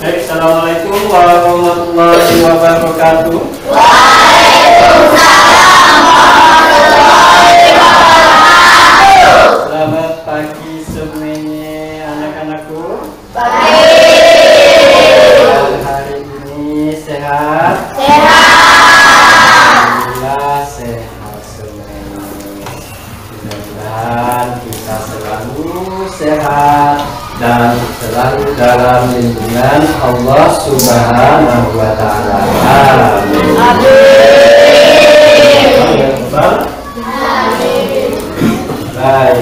Baik, assalamualaikum warahmatullahi wabarakatuh. Selamat pagi semuanya anak-anakku. Hari ini sehat? Alhamdulillah sehat semuanya. Mudah-mudahan kita selalu sehat dan selalu dalam lindungan Allah Subhanahu wa Ta'ala. Amin. Baik,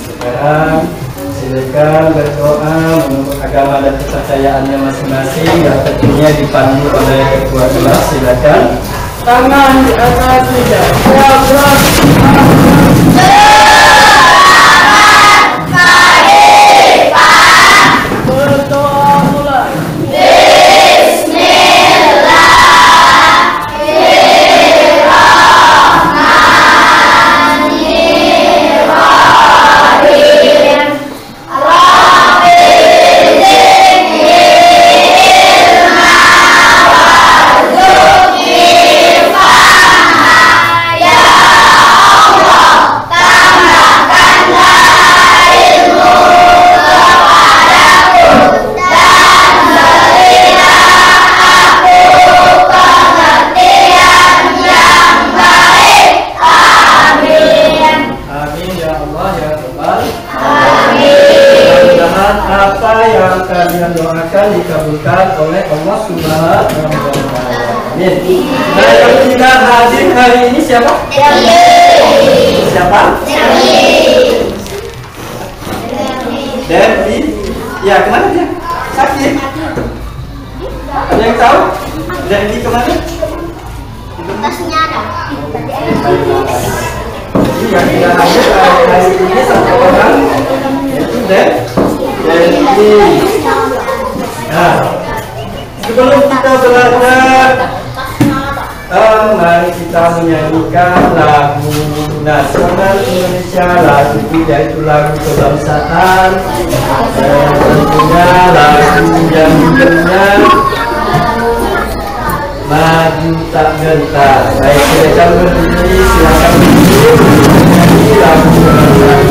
sekarang silakan berdoa menurut agama dan kepercayaannya masing-masing yang tentunya dipandu oleh ketua kelas. Silakan. Tangan di atas lidah. Berdoa mulai. Apa yang kalian doakan dikabulkan oleh Allah Subhanahu wa Ta'ala. Amin. Nah, yang tidak hadir hari ini siapa? Siapa? Devi. Ya, kemana dia? Sakit. Ada yang tahu? Devi kemana? Tasnya ada. Ini yang tidak hadir hari ini satu orang, yaitu Devi. Nah, sebelum kita belajar, mari kita menyanyikan lagu nasional Indonesia, lagu yaitu lagu kebangsaan, tentunya lagu yang judulnya Maju Tak Gentar. Baik, silakan berdiri, silakan duduk, menyanyi lagu kebangsaan.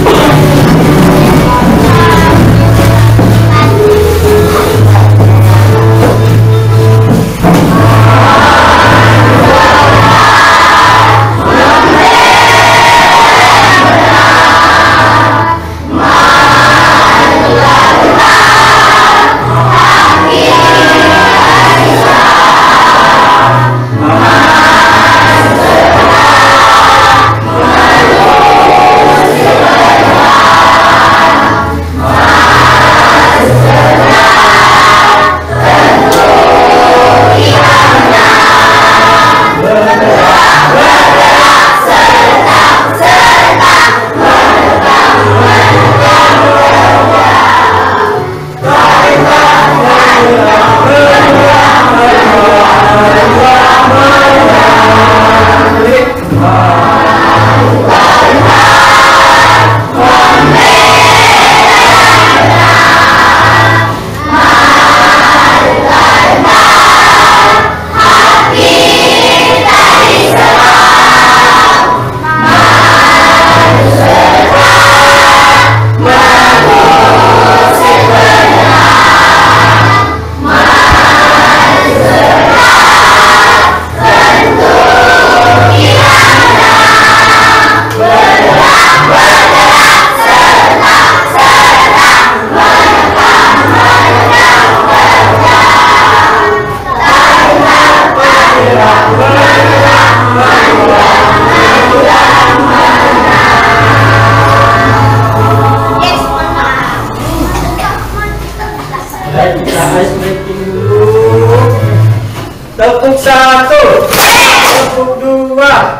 Tepuk satu, tepuk dua,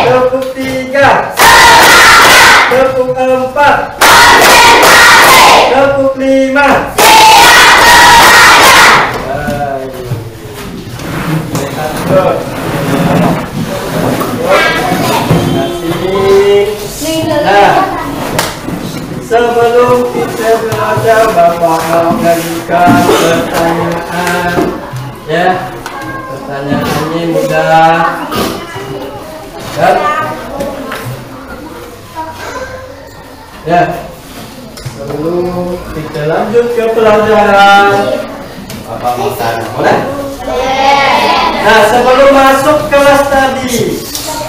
tepuk tiga, tepuk empat, tepuk lima. Nah, sebelum kita belajar Bapak mengajukan pertanyaan. Ya, pertanyaannya mudah. Ya, sebelum kita lanjut ke pelajaran, apa mau tanya? Boleh? Nah, sebelum masuk kelas tadi,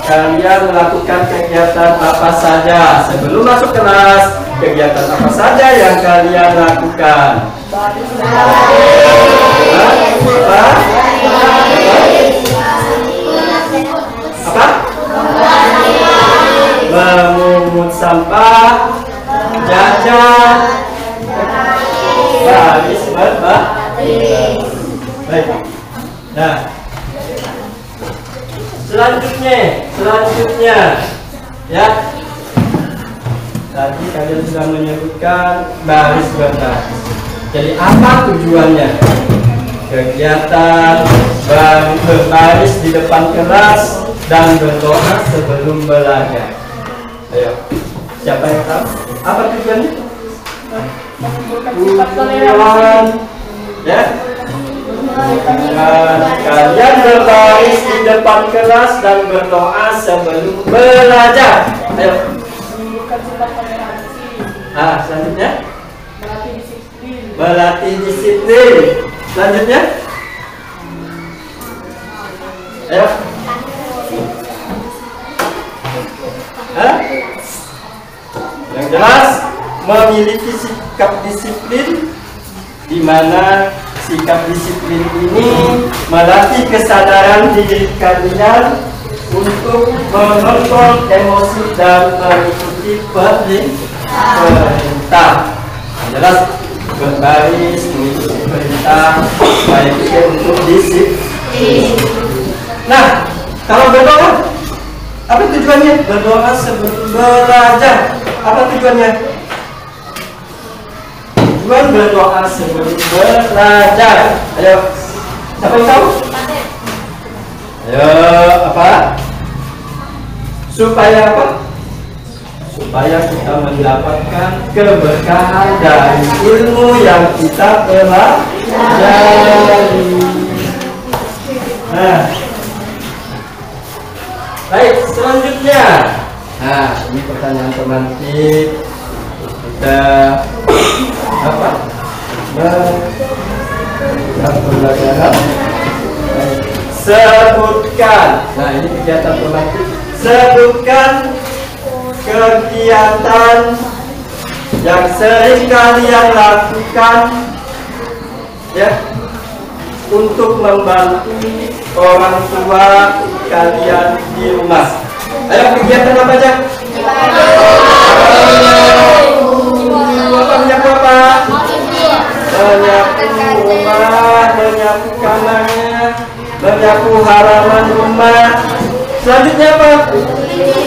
kalian melakukan kegiatan apa saja? Sebelum masuk kelas, kegiatan apa saja yang kalian lakukan? Apa? Memungut sampah, jajan, baris, baik. Nah, selanjutnya, ya. Tadi kalian sudah menyebutkan baris berbaris. Jadi apa tujuannya? Kegiatan berbaris di depan kelas dan berdoa sebelum belajar. Ayo, siapa yang tahu? Apa tujuannya? Tujuan, ya. Kalian berbaris di depan kelas dan berdoa sebelum belajar. Ayo. Selanjutnya melatih disiplin. Selanjutnya, ayo. Yang jelas memiliki sikap disiplin, di mana sikap disiplin ini melatih kesadaran diri kalian untuk mengontrol emosi dan mengikuti perintah. Yang jelas berbaris mengikuti perintah supaya kita untuk disiplin. Nah, kalau berdoa, apa tujuannya? Berdoa sebelum belajar. Apa tujuannya? Tujuan berdoa sebelum belajar. Ayo, siapa yang tahu? Ayo, apa? Supaya apa? Supaya kita mendapatkan keberkahan dari ilmu yang kita pelajari. Nah, baik, selanjutnya. Nah, ini pertanyaan pemantik. Kita apa? Pelajaran. Sebutkan. Nah, ini kegiatan pemantik. Sebutkan kegiatan yang sering kalian lakukan, ya, untuk membantu orang tua kalian di rumah. Ayo, kegiatan apa aja? Menyapu apa? Menyapu rumah, menyapu kamarnya, menyapu halaman rumah. Selanjutnya apa?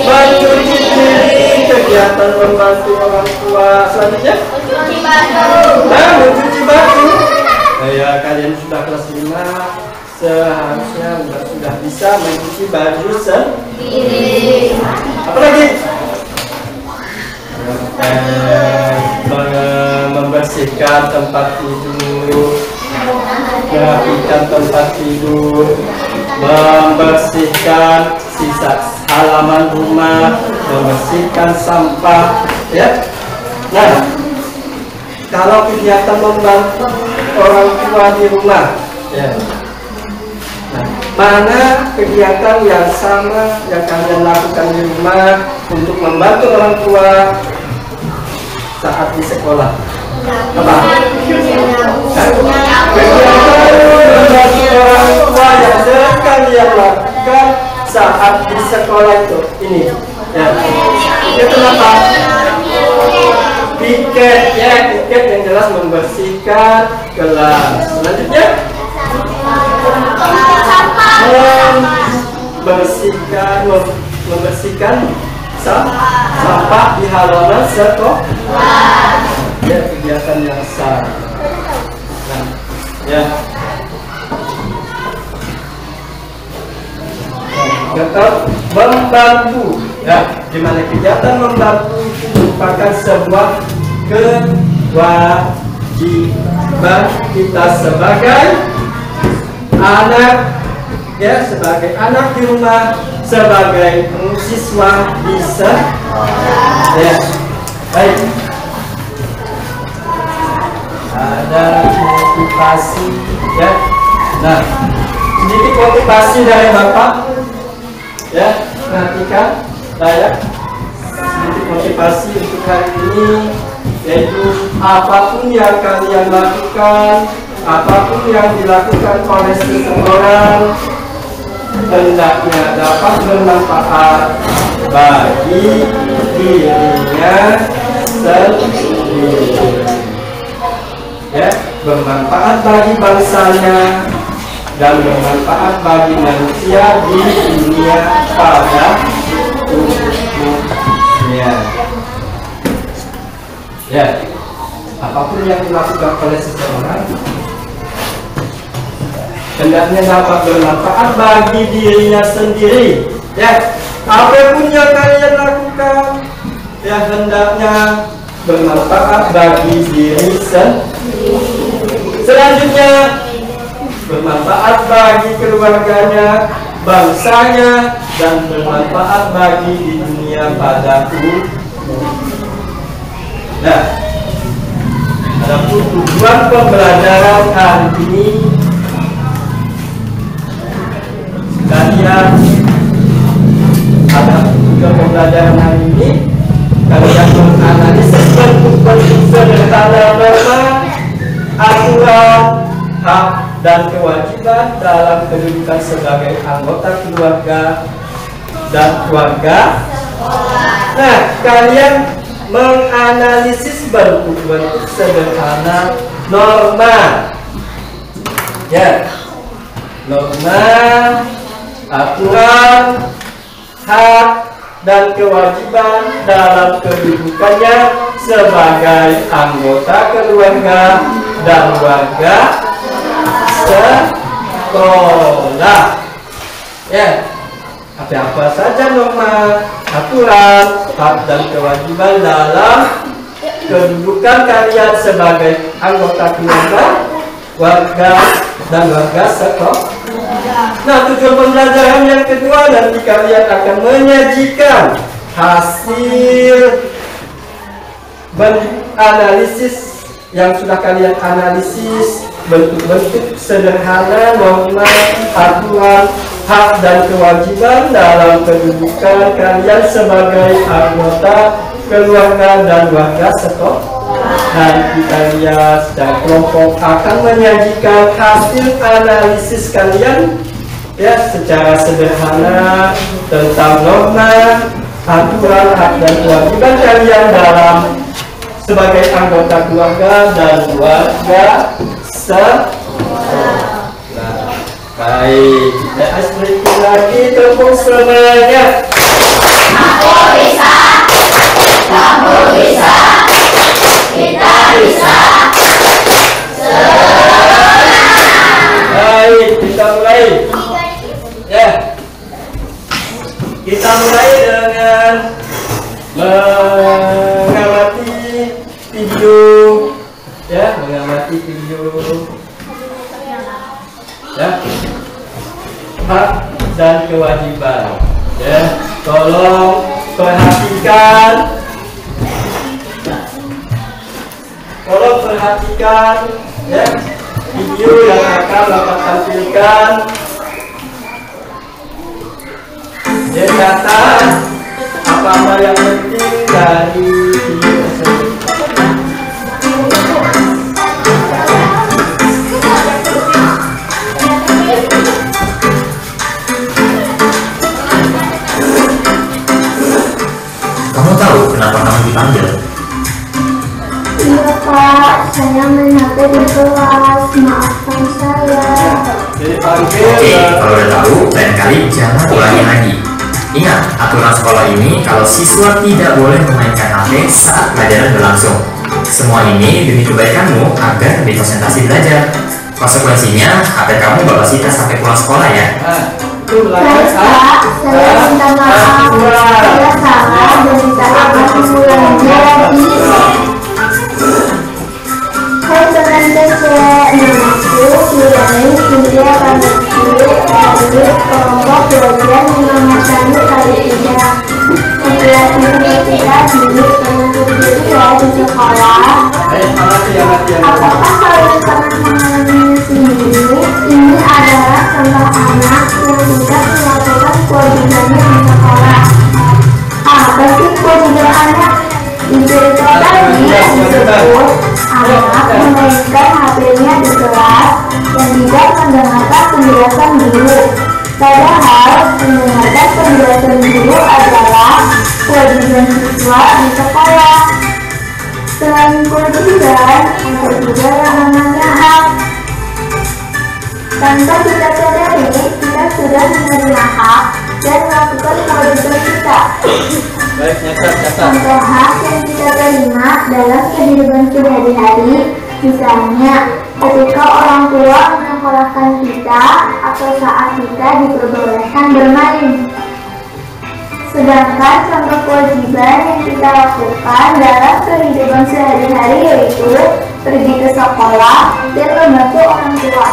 Mencuci piring, kegiatan membantu orang tua. Selanjutnya? Mencuci baju. Nah, mencuci baju. Ya, kalian sudah kelas 5, seharusnya sudah bisa mencuci baju sendiri. Apa lagi? Membersihkan tempat tidur, merapikan tempat tidur, membersihkan sisa halaman rumah, membersihkan sampah, ya. Nah, kalau kegiatan membantu orang tua di rumah, ya. Nah, mana kegiatan yang sama yang kalian lakukan di rumah untuk membantu orang tua saat di sekolah? Apa? Kegiatan membantu orang tua yang sering kalian lakukan saat di sekolah itu ini, ya. Itu apa? Piket, ya, piket yang jelas membersihkan kelas. Selanjutnya membersihkan sampah di halaman sekolah. Ya, kegiatan yang sama. Nah, ya. Tetap membantu, ya. Dimana kegiatan membantu merupakan sebuah kewajiban. kewajiban kita sebagai anak, ya, sebagai anak di rumah, sebagai siswa bisa, ya, baik. Ada motivasi, ya. Nah, sedikit motivasi dari Bapak, ya, perhatikan, saya sedikit motivasi untuk hari ini, yaitu apapun yang kalian lakukan, apapun yang dilakukan oleh seseorang, hendaknya dapat bermanfaat bagi dirinya sendiri, ya, bermanfaat bagi bangsanya dan bermanfaat bagi manusia di dunia pada umumnya. Ya, apapun yang dilakukan oleh seseorang hendaknya dapat bermanfaat bagi dirinya sendiri. Ya, apapun yang kalian lakukan, ya, hendaknya bermanfaat bagi diri sendiri. Selanjutnya, bermanfaat bagi keluarganya, bangsanya, dan bermanfaat bagi di dunia pada umumnya. Nah, adapun tujuan pembelajaran hari ini, kalian ada tujuan pembelajaran hari ini, kalian menganalisis bentuk-bentuk sederhana norma, aturan, hak, dan kewajiban dalam kedudukan sebagai anggota keluarga dan keluarga. Nah, kalian menganalisis bentuk-bentuk sederhana norma, ya, norma, aturan, hak, dan kewajiban dalam kedudukannya sebagai anggota keluarga dan warga sekolah. Ya, apa saja norma, aturan, hak, dan kewajiban dalam kedudukan kalian sebagai anggota keluarga, warga, dan warga sekolah. Nah, tujuan pembelajaran yang kedua, nanti kalian akan menyajikan hasil analisis yang sudah kalian analisis, bentuk-bentuk sederhana norma, aturan, hak, dan kewajiban dalam kedudukan kalian sebagai anggota keluarga dan warga sekolah. Nanti kalian secara kelompok akan menyajikan hasil analisis kalian, ya, secara sederhana tentang norma, aturan, hak, dan kewajiban kalian dalam sebagai anggota keluarga dan warga sekolah. Baik, kita sedikit lagi tepuk semangat. Aku bisa, kamu bisa, kita bisa. Baik, kita mulai. Ya, kita mulai dengan mengamati video, ya, mengamati video, ya, hak dan kewajiban, ya, tolong perhatikan, ya, video yang akan Bapak tampilkan. Dia catat apa yang penting dari video tersebut. Kamu tahu kenapa kamu dipanggil? Iya Pak, saya main HP di kelas, maafkan saya. Dipanggil. Oke, kalau udah tahu, lain kali jangan ulangi lagi. Ingat, aturan sekolah ini kalau siswa tidak boleh memainkan HP saat pelajaran berlangsung. Semua ini demi kebaikanmu agar lebih konsentrasi belajar. Konsekuensinya, HP kamu bapak sita sampai pulang sekolah ya. Baik Pak, saya minta maaf. Saya salah dan tidak akan mengulanginya lagi. Saya kirain India akan dari kelompok belajar mengamatani kali ini. Mempelajari kita dulu menuntut diri ya di sekolah. Apakah kalian pernah mengalaminya sendiri? Ini adalah contoh anak yang tidak melakukan kewajibannya di sekolah. Apa sih kewajiban anak? Diceritakan tadi disebut anak memainkan HP-nya di kelas dan tidak mendengarkan penjelasan guru. Padahal mendengarkan penjelasan guru adalah kewajiban siswa di sekolah. Selain kewajiban, ada juga yang namanya hak. Tanpa kita sadari, kita sudah menerima hak dan melakukan kewajiban kita. Contoh hak yang kita terima dalam kehidupan sehari-hari, misalnya ketika orang tua menyekolahkan kita atau saat kita diperbolehkan bermain. Sedangkan contoh kewajiban yang kita lakukan dalam kehidupan sehari-hari yaitu pergi ke sekolah dan membantu orang tua.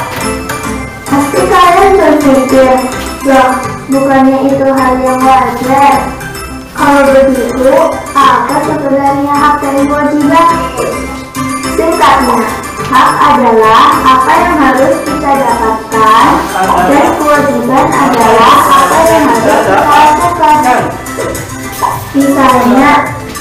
Pasti kalian berpikir, loh, bukannya itu hal yang wajar? Kalau begitu, apa sebenarnya hak dan kewajiban? Singkatnya, hak adalah apa yang harus kita dapatkan dan kewajiban adalah apa yang harus kita lakukan. Misalnya,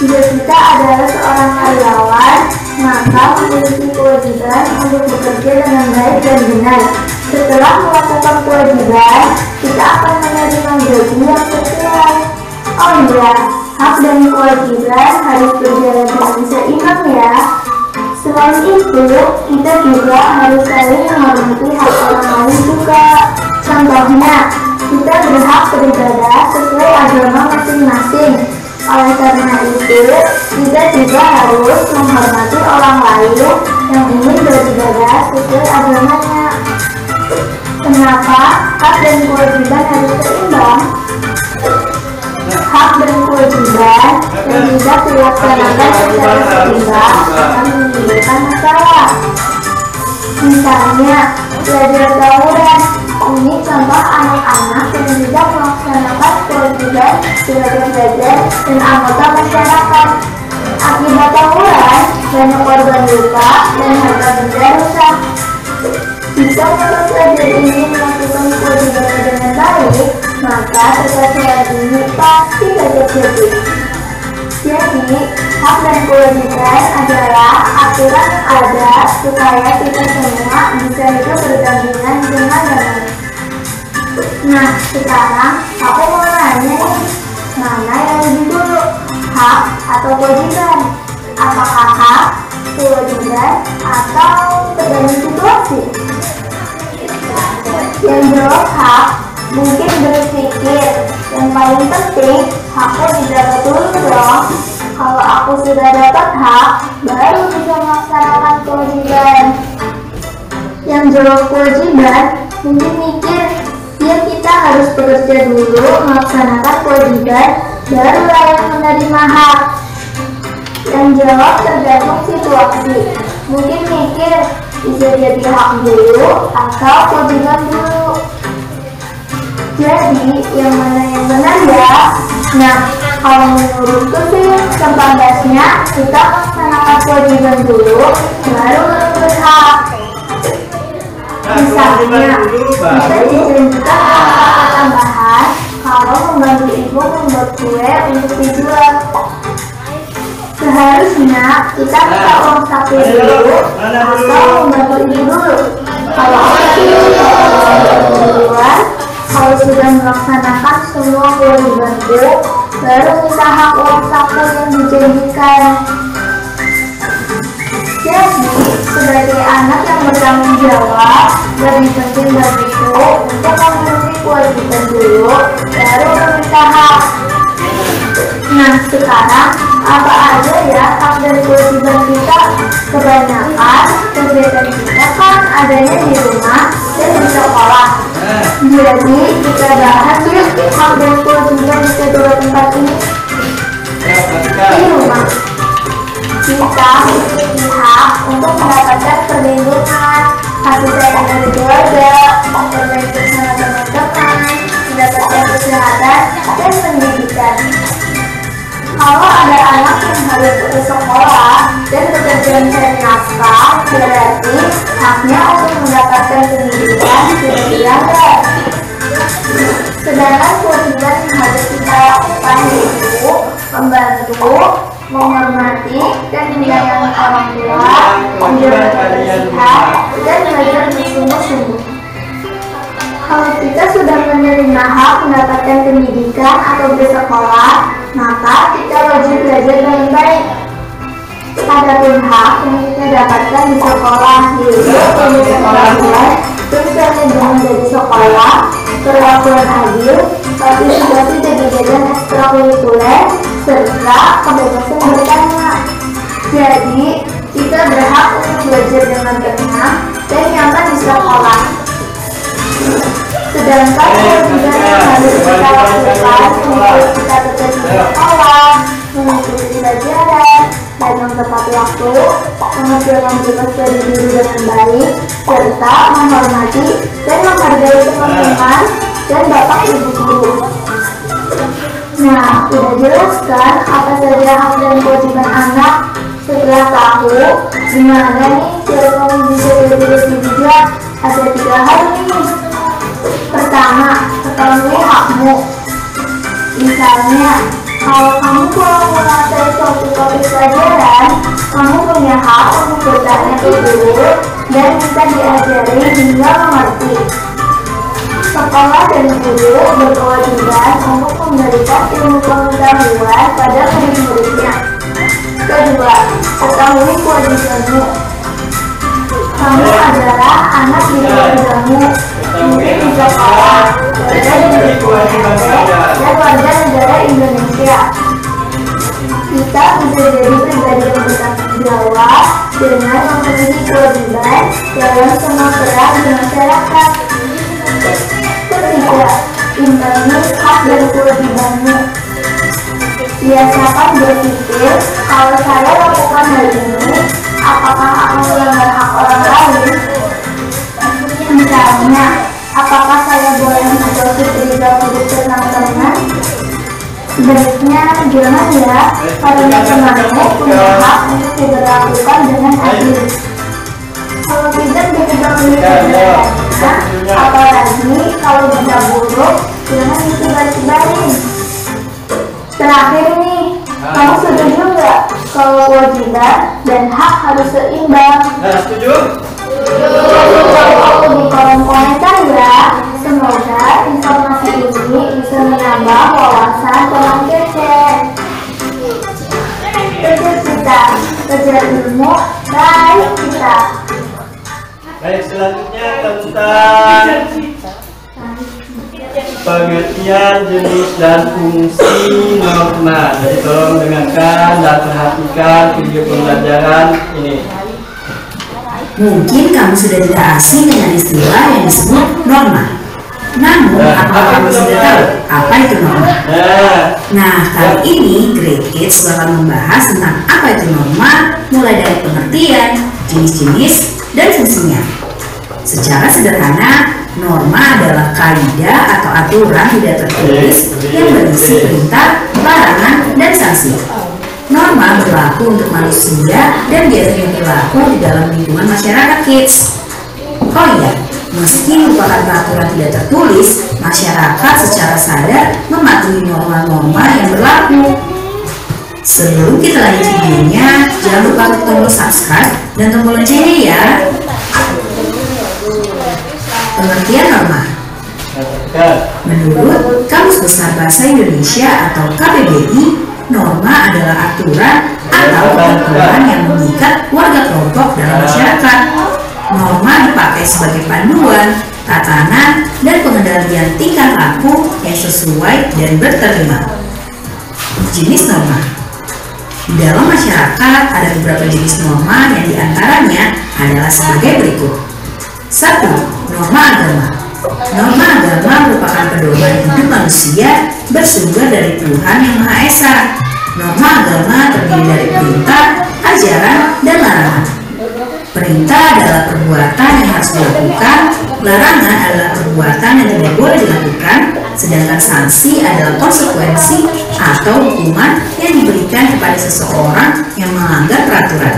jika kita adalah seorang karyawan, maka memiliki kewajiban untuk bekerja dengan baik dan benar. Setelah melakukan kewajiban, kita akan menerima gaji yang sesuai. Oh iya, hak dan kewajiban harus berjalan dengan seimbang ya. Selain itu, kita juga harus saling menghormati hak orang lain juga. Contohnya, kita berhak beribadah sesuai agama masing-masing. Oleh karena itu, kita juga harus menghormati orang lain yang ingin beribadah sesuai agamanya. Kenapa hak dan kewajiban harus seimbang? Hak dan kewajiban yang tidak dilaksanakan secara seimbang akan menimbulkan masalah. Misalnya, belajar tawuran. Ini contoh anak-anak yang tidak melaksanakan kewajiban sebagai pelajar dan anggota masyarakat. Akibat tawuran, banyak korban luka dan harta benda rusak. Jika para pelajar ini melakukan kewajibannya dengan baik, maka kesalahan ini pasti saja terjadi. Jadi, hak dan kewajiban adalah aturan yang ada supaya kita semua bisa hidup berdampingan dengan baik. Nah, sekarang aku mau nanya nih, mana yang lebih dulu, hak atau kewajiban? Apakah hak, kewajiban, atau tergantung situasi? Yang jawab hak mungkin berpikir yang paling penting aku didapat dulu dong. Kalau aku sudah dapat hak, baru bisa melaksanakan kewajiban. Yang jawab kewajiban mungkin mikir, ya kita harus bekerja dulu melaksanakan kewajiban, baru layak menerima hak. Yang jawab tergantung situasi, mungkin mikir bisa jadi hak dulu atau kewajiban dulu. Jadi yang mana yang benar ya? Nah, kalau menurutku sih sepandasnya kita melaksanakan kewajiban dulu, baru menuntut hak. Misalnya, bisa dijanjikan kata tambahan kalau membantu ibu membuat kue untuk dijual. Seharusnya kita minta uang saku dulu atau membantu ibu dulu. Kalau duluan, kalau sudah melaksanakan semua kewajibanku, baru minta hak uang saku yang dijanjikan. Jadi, sebagai anak yang bertanggung jawab, lebih penting bagiku untuk memenuhi kewajiban dulu, baru meminta hak. Nah, sekarang apa aja ya hak dan kewajiban kita? Kebanyakan kegiatan kita kan adanya di rumah dan di sekolah. Jadi, kita bahas yuk hak dan kewajiban di kedua tempat ini. Di rumah, kita memiliki hak untuk mendapatkan perlindungan, kasih sayang dari ke sekolah dan bekerja mencari nafkah, berarti haknya untuk mendapatkan pendidikan sudah dilanggar. Sedangkan kewajiban yang harus kita lakukan yaitu membantu, menghormati, dan menyayangi orang tua, menjaga kebersihan, dan belajar bersungguh-sungguh. Kalau kita sudah menerima hak mendapatkan pendidikan atau bersekolah, maka kita wajib belajar dengan baik. Adapun hak yang kita dapatkan di sekolah yaitu pembelajaran, misalnya dengan dari sekolah, perlakuan adil, partisipasi dan kegiatan ekstrakurikuler, serta kebebasan bertanya. Jadi, kita berhak untuk belajar dengan tenang dan nyaman di sekolah. Sedangkan kewajiban yang harus kita lakukan untuk kita tetap di sekolah, mengikuti pelajaran, datang tepat waktu, mengerjakan tugas dari guru dengan baik, serta menghormati dan menghargai teman-teman dan bapak ibu guru. Nah, sudah jelas kan apa saja hak dan kewajiban anak? Setelah tahu gimana nih cara kamu bisa lebih bijak? Ada 3 hal nih. Pertama, ketahui hakmu. Misalnya, kalau kamu kurang menguasai suatu topik pelajaran, kamu punya hak untuk bertanya ke guru dan minta diajari hingga mengerti. Sekolah dan guru berkewajiban untuk memberikan ilmu pengetahuan pada murid-muridnya. Kedua, ketahui kewajibanmu. Kamu adalah anak di keluargamu, mungkin di sekolah, warga di keluarga, dan warga negara Indonesia. Kita bisa jadi pribadi yang bertanggung jawab dengan memenuhi kewajiban dalam semua peran di masyarakat. Ketiga, imbangi hak dan kewajibanmu. Biasakan berpikir, kalau saya lakukan hal ini, apakah akan melanggar hak orang lain? Misalnya, apakah saya boleh menggosip di dapur teman-teman? Sebaiknya jangan ya, karena temanmu punya hak untuk diberlakukan dengan adil. Kalau tidak diketahui apalagi kalau benda buruk, jangan disebar-sebarin. Terakhir nih, kamu setuju nggak kalau kewajiban dan hak harus seimbang? Setuju? Aku di kolom komentar ya. Semoga informasi ini bisa menambah wawasan teman kece. Kejar kita, kejar ilmu, baik kita. Baik, selanjutnya tentang pengertian jenis dan fungsi norma. Jadi tolong dengarkan dan perhatikan video pembelajaran ini. Mungkin kamu sudah tidak asing dengan istilah yang disebut norma. Namun, apakah kamu sudah tahu apa itu norma? Nah, kali ini Great Kids bakal membahas tentang apa itu norma, mulai dari pengertian, jenis-jenis, dan fungsinya. Secara sederhana, norma adalah kaidah atau aturan tidak tertulis yang berisi perintah, larangan, dan sanksi. Norma berlaku untuk manusia dan biasanya berlaku di dalam lingkungan masyarakat kids. Oh iya, meski merupakan peraturan tidak tertulis, masyarakat secara sadar mematuhi norma-norma yang berlaku. Sebelum kita lanjut videonya, jangan lupa klik tombol subscribe dan tombol loncengnya ya. Pengertian norma. Menurut Kamus Besar Bahasa Indonesia atau KBBI, norma adalah aturan atau ketentuan yang mengikat warga kelompok dalam masyarakat. Norma dipakai sebagai panduan, tatanan, dan pengendalian tingkah laku yang sesuai dan berterima. Jenis norma. Di dalam masyarakat ada beberapa jenis norma yang diantaranya adalah sebagai berikut. 1. Norma agama. Norma agama merupakan pedoman hidup manusia bersumber dari Tuhan Yang Maha Esa. Norma agama terdiri dari perintah, ajaran, dan larangan. Perintah adalah perbuatan yang harus dilakukan, larangan adalah perbuatan yang tidak boleh dilakukan, sedangkan sanksi adalah konsekuensi atau hukuman yang diberikan kepada seseorang yang melanggar peraturan.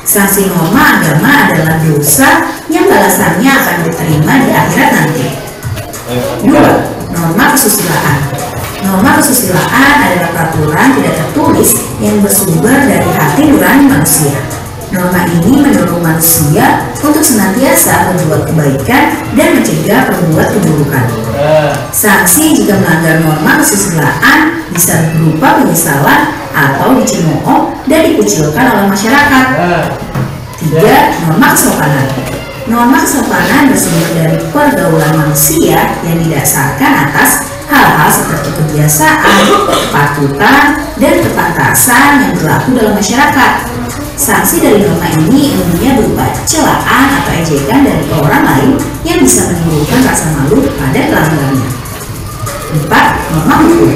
Sanksi norma agama adalah dosa yang balasannya akan diterima di akhirat nanti. 2. Norma kesusilaan. Norma kesusilaan adalah peraturan tidak tertulis yang bersumber dari hati nurani manusia. Norma ini mendorong manusia untuk senantiasa berbuat kebaikan dan mencegah berbuat keburukan. Sanksi jika melanggar norma kesusilaan bisa berupa penyesalan atau dicemooh dan dikucilkan oleh masyarakat. 3. Norma kesopanan. Norma kesopanan bersumber dari pergaulan manusia yang didasarkan atas hal-hal seperti kebiasaan, kepatutan, dan kepantasan yang berlaku dalam masyarakat. Sanksi dari norma ini umumnya berupa celaan atau ejekan dari orang lain yang bisa menimbulkan rasa malu pada pelanggarnya. 4. Norma hukum.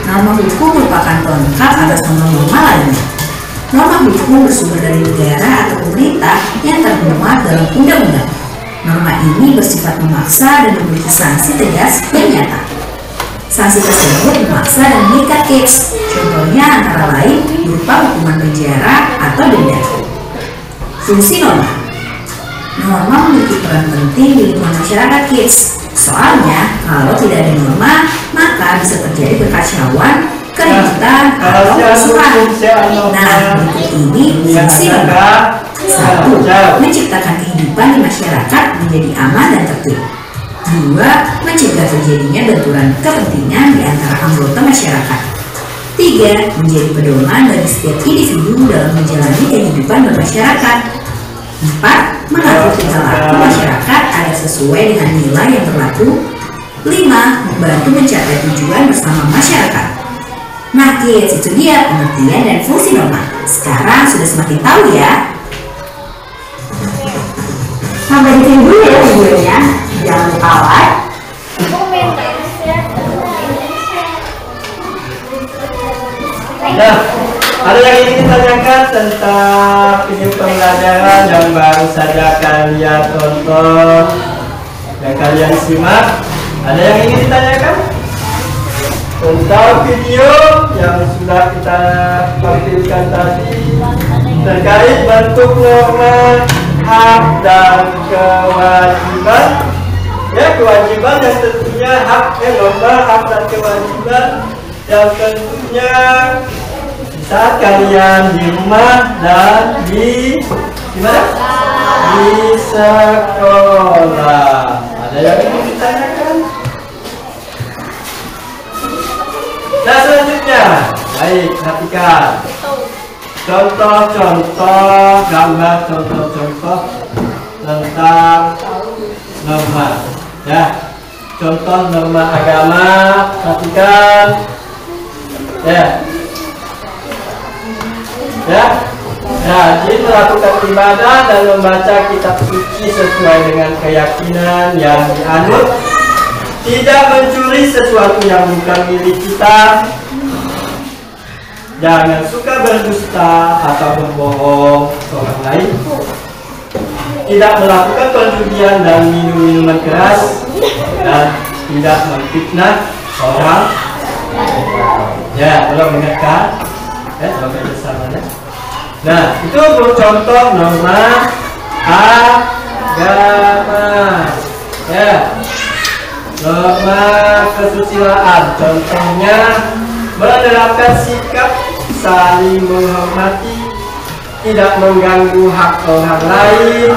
Norma hukum merupakan pelengkap atas norma-norma lainnya. Norma hukum bersumber dari negara atau pemerintah yang termuat dalam undang-undang. Norma ini bersifat memaksa dan memiliki sanksi tegas yang nyata. Sanksi tersebut memaksa dan mengikat kids. Contohnya antara lain berupa hukuman penjara atau denda. Fungsi norma. Norma memiliki peran penting di lingkungan masyarakat kids. Soalnya kalau tidak ada norma, maka bisa terjadi kekacauan, keributan, atau kerusuhan. Nah, berikut ini fungsi norma. 1. Menciptakan kehidupan di masyarakat menjadi aman dan tertib. 2. Mencegah terjadinya benturan kepentingan di antara anggota masyarakat. 3. Menjadi pedoman bagi setiap individu dalam menjalani kehidupan bermasyarakat. 4. Mengatur tingkah laku masyarakat agar sesuai dengan nilai yang berlaku. 5. Membantu mencapai tujuan bersama masyarakat. Nah kids, itu dia pengertian dan fungsi norma. Sekarang sudah semakin tahu ya. Sampai di sini dulu ya videonya. Jangan lupa like, Nah, ada yang ingin ditanyakan tentang video pembelajaran yang baru saja kalian tonton dan kalian simak? Ada yang ingin ditanyakan tentang video yang sudah kita tampilkan tadi terkait bentuk norma, hak dan kewajiban? Ya, kewajiban yang tentunya hak, norma, hak dan kewajiban yang tentunya saat kalian di rumah dan di mana? Di sekolah. Ada yang ingin ditanyakan? Nah, selanjutnya, baik, perhatikan contoh-contoh gambar, contoh-contoh tentang norma. Ya, contoh norma agama, perhatikan. Ya, rajin melakukan ibadah dan membaca kitab suci sesuai dengan keyakinan yang dianut, tidak mencuri sesuatu yang bukan milik kita, jangan suka berdusta atau berbohong ke orang lain, tidak melakukan perjudian dan minum minuman keras, dan tidak memfitnah orang. Ya, tolong dengarkan. Tolong bersamanya. Nah, itu contoh norma agama. Ya, norma kesusilaan. Contohnya menerapkan sikap saling menghormati, tidak mengganggu hak orang lain,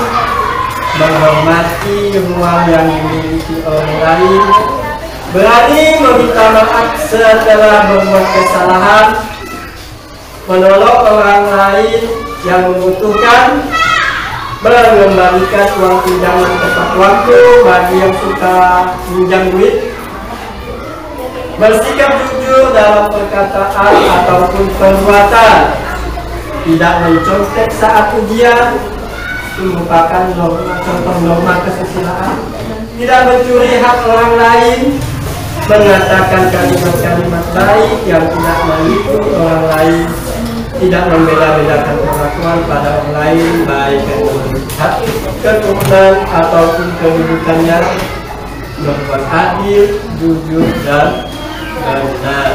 menghormati ruang yang dimiliki orang lain, berani meminta maaf setelah berbuat kesalahan, menolong orang lain yang membutuhkan, mengembalikan uang pinjaman tepat waktu bagi yang suka pinjam duit, bersikap jujur dalam perkataan ataupun perbuatan, tidak mencontek saat ujian, merupakan contoh norma kesusilaan, tidak mencuri hak orang lain, mengatakan kalimat-kalimat baik yang tidak menipu orang lain, tidak membeda-bedakan perlakuan pada orang lain baik yang melihat keturunan ataupun kedudukannya, berbuat adil, jujur, dan benar.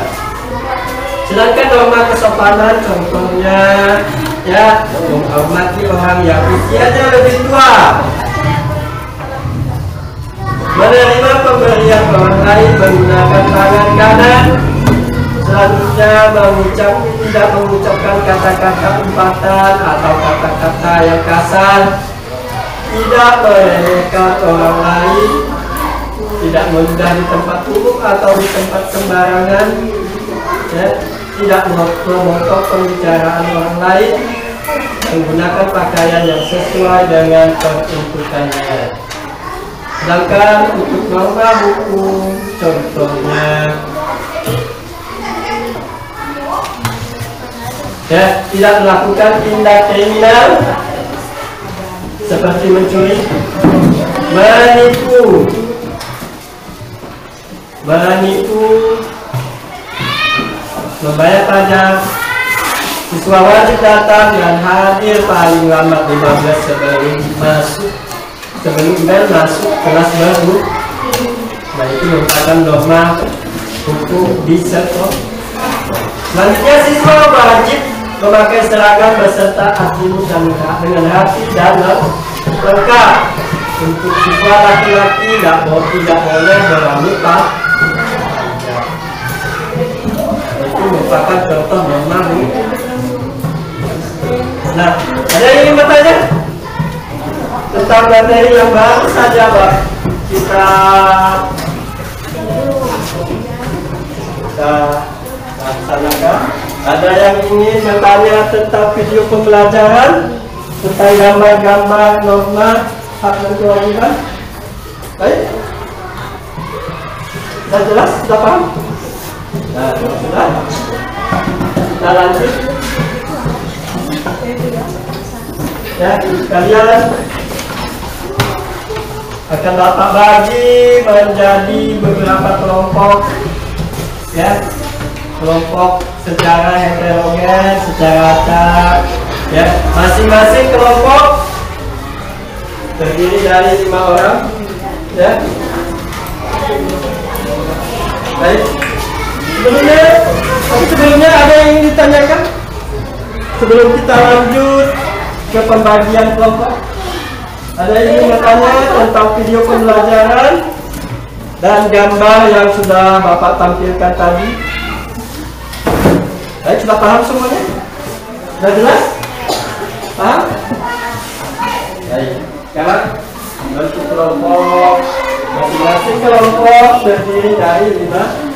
Sedangkan norma kesopanan contohnya ya menghormati orang yang usianya lebih tua, menerima pemberian orang lain menggunakan tangan kanan, selanjutnya tidak mengucapkan kata-kata umpatan atau kata-kata yang kasar, tidak meremehkan orang lain, tidak meludah di tempat umum atau di tempat sembarangan, ya, tidak memotong pembicaraan orang lain, menggunakan pakaian yang sesuai dengan peruntukannya. Sedangkan untuk norma hukum contohnya ya, tidak melakukan tindak kriminal seperti mencuri, menipu, membayar pajak. Siswa wajib datang dan hadir paling lambat 15 sebelum bel masuk kelas baru. Nah, itu merupakan norma hukum di sekolah. Selanjutnya, siswa wajib memakai seragam beserta atribut dan dengan rapi dan lengkap. Untuk siswa laki-laki tidak boleh berambut panjang. Itu merupakan contoh norma hukum. Nah, ada yang ingin bertanya tentang materi yang baru saja, Pak? Kita laksanakan. Ada yang ingin bertanya tentang video pembelajaran, tentang gambar-gambar norma hak dan kewajiban? Baik? Sudah jelas? Sudah paham? Nah, sudah. Kita lanjut. Ya, kalian akan dapat bagi menjadi beberapa kelompok, ya, kelompok secara heterogen, secara acak, ya, masing-masing kelompok terdiri dari 5 orang, ya. Baik. Sebelumnya ada yang ingin ditanyakan sebelum kita lanjut ke pembagian kelompok? Ada yang ingin bertanya tentang video pembelajaran dan gambar yang sudah Bapak tampilkan tadi? Baik, sudah paham semuanya? Sudah jelas? Paham? Baik, sekarang bentuk kelompok. Masing-masing kelompok terdiri dari 5.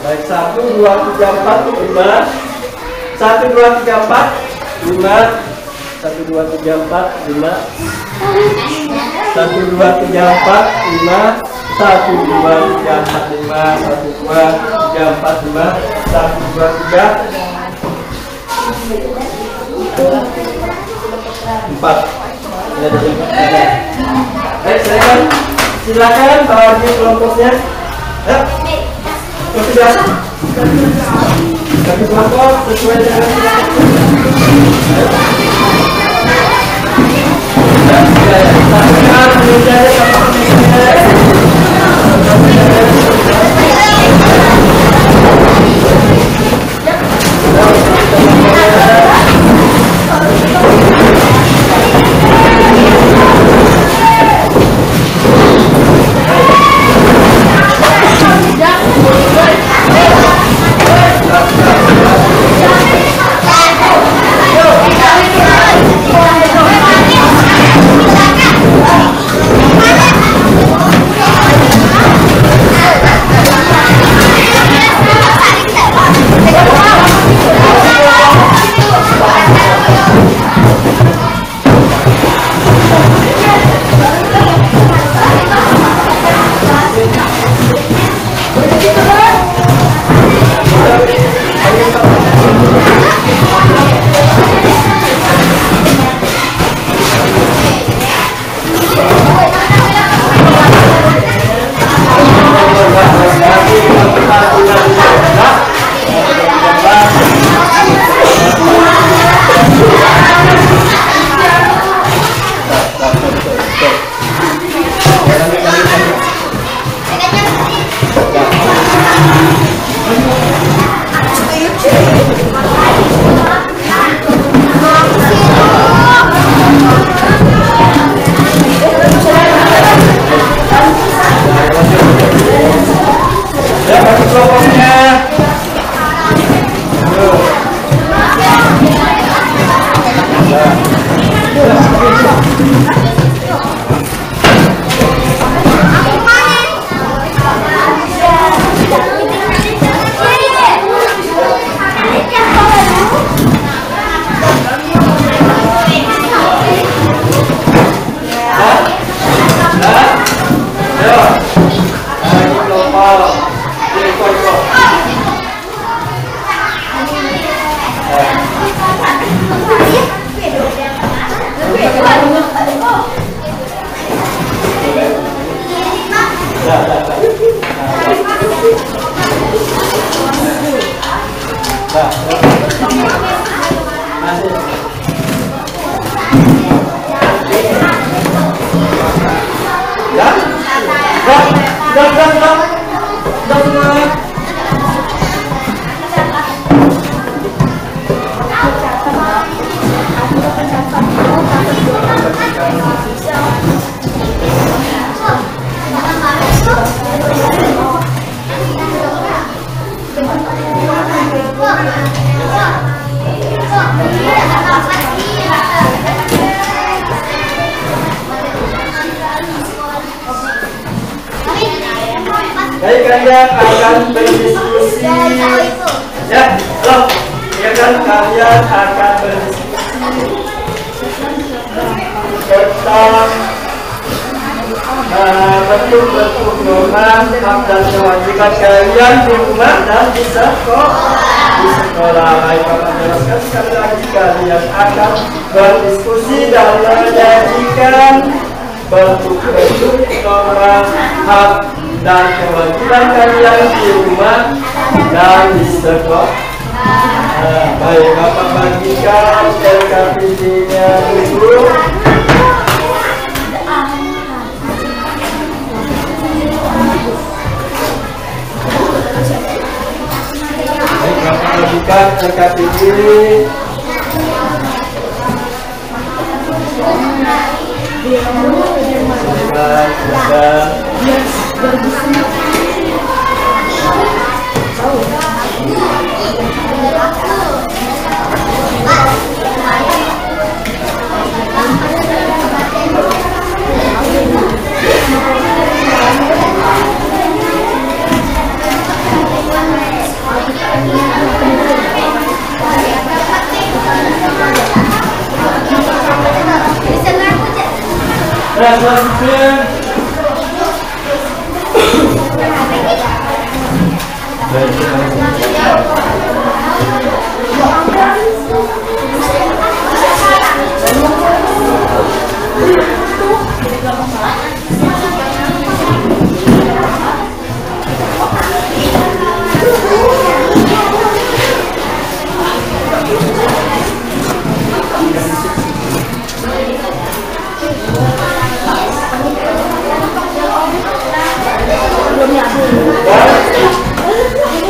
Baik, 1, 2, 3, 4, 5. 1, 2, 3, 4, 5. 1, 2, 3, 4, 5. 1, 2, 3, 4, 5. 1, 2, 3, 4, 5. 1, 2, 3, 4, 5. 1, 2, 3, 4. Baik, silakan bagi kelompoknya. Ya, seperti biasa. Bagi kelompok sesuai dengan Baik, kalian akan berdiskusi. Ya, halo. Ya kan, kalian akan berdiskusi tentang bentuk-bentuk norma, hak dan kewajiban kalian di rumah dan di sekolah. Baik, Bapak jelaskan sekali lagi, kalian akan berdiskusi dan menyajikan bentuk-bentuk norma, hak dan kewajiban kalian di rumah dan di sekolah. Baik, Bapak bagikan LKPD-nya dulu. Baik, Bapak bagikan LKPD. Selanjutnya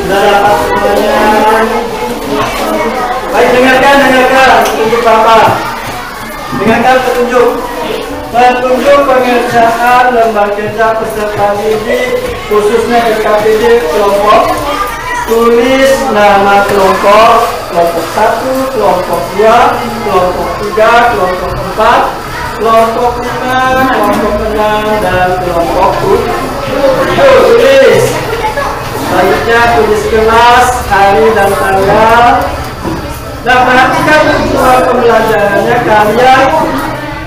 sudah dapat semuanya. Baik, dengarkan petunjuk Bapak. Dengarkan petunjuk pengerjaan lembar kerja peserta didik khususnya LKPD kelompok. Tulis nama kelompok 1, kelompok 2, kelompok 3, kelompok 4, kelompok 5, kelompok 6, dan kelompok 7. Tulis. Selanjutnya tulis kelas, hari dan tanggal. Nah, perhatikan semua pembelajarannya. Kalian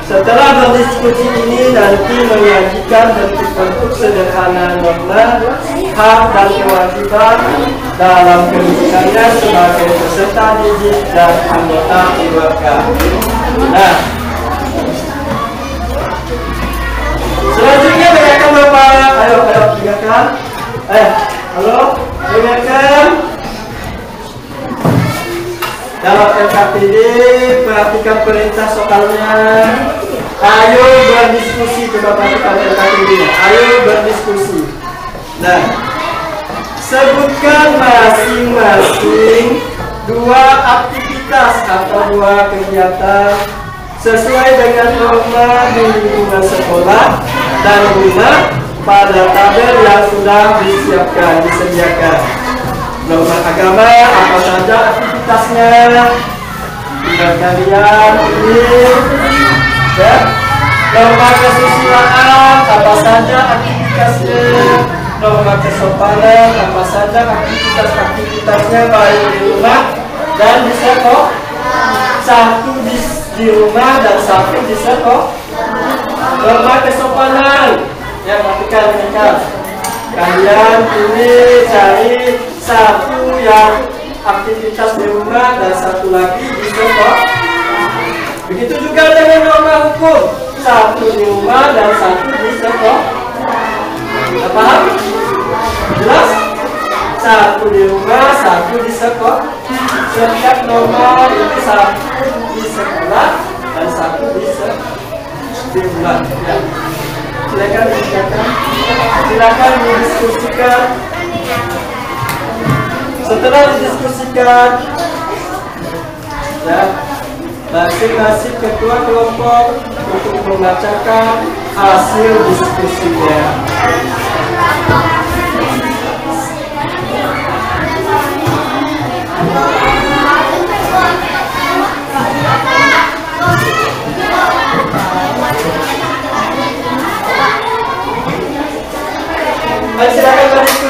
setelah berdiskusi ini nanti menyajikan bentuk-bentuk sederhana norma, hak dan kewajiban dalam kedudukannya sebagai peserta didik dan anggota keluarga. Nah, selanjutnya dengarkan Bapak. Ayo dengarkan. Halo, dengarkan. Dalam LKPD, perhatikan perintah soalnya. Ayo berdiskusi. Coba perhatikan LKPD-nya. Ayo berdiskusi. Nah, sebutkan masing-masing 2 aktivitas atau 2 kegiatan sesuai dengan norma di lingkungan sekolah dan rumah pada tabel yang sudah disediakan. Norma agama apa saja aktivitasnya? Tinggal kalian ini, ya. Norma kesusilaan apa saja aktivitasnya? Norma kesopanan apa saja aktivitasnya baik di rumah dan di sekolah. 1 di rumah dan 1 di sekolah. Norma kesopanan. Ya, perhatikan. Kalian pilih cari 1 yang aktivitas di rumah dan 1 lagi di sekolah. Begitu juga dengan norma hukum, 1 di rumah dan 1 di sekolah. Sudah paham? Jelas? 1 di rumah, 1 di sekolah. Setiap norma itu 1 di sekolah dan 1 di rumah. Ya. Silakan didiskusikan. Setelah didiskusikan, ya, masing-masing ketua kelompok untuk membacakan hasil diskusinya. Silakan berdiskusi.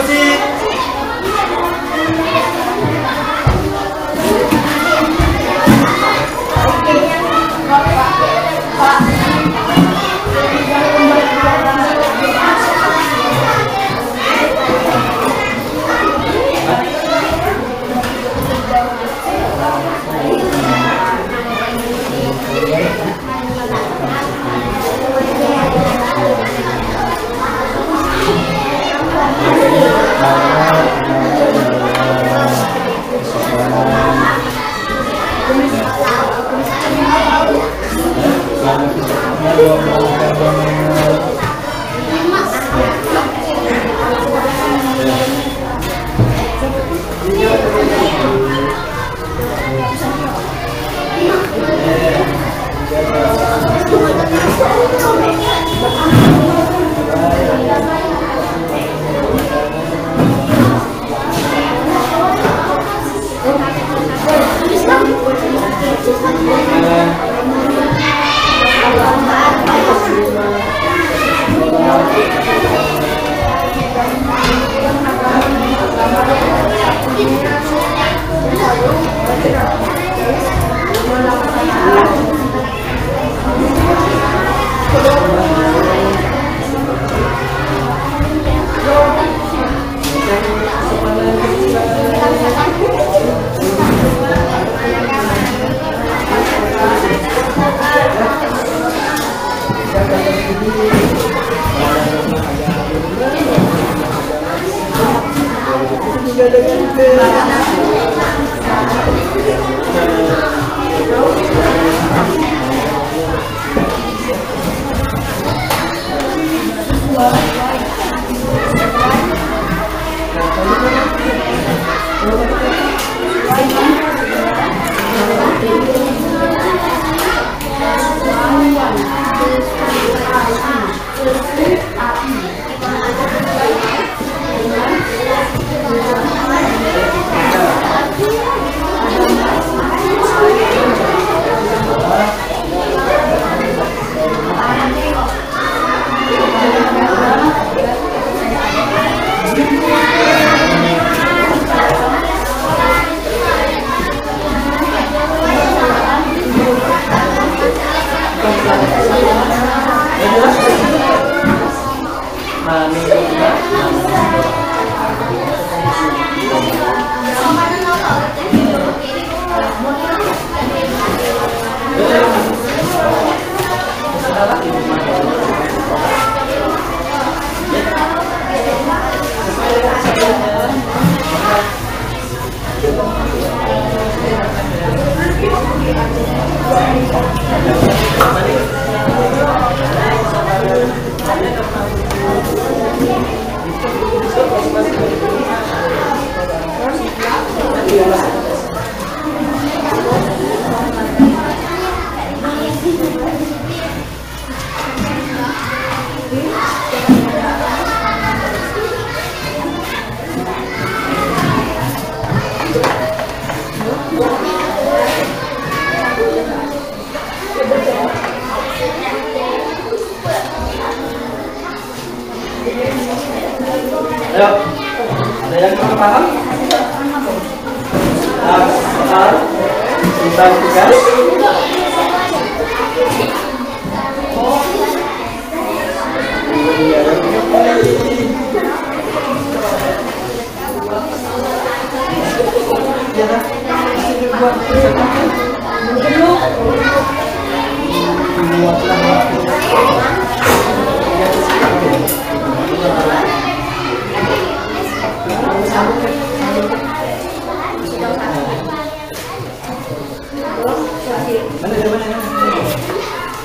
Ayo, ada yang belum paham? Soal timbang 3.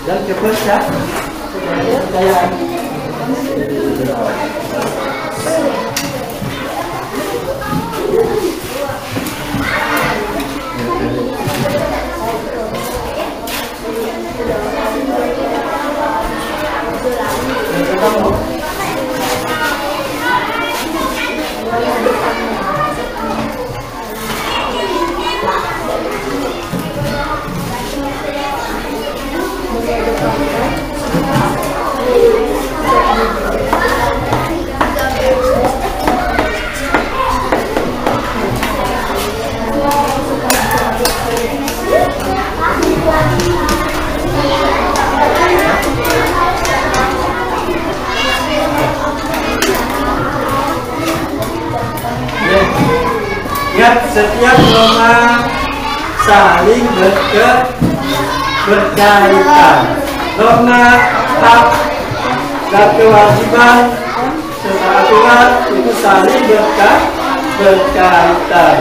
Dan cepet ya. Kayak ingat, setiap norma saling berkaitan. Norma hak dan kewajiban serta aturan itu saling berkaitan.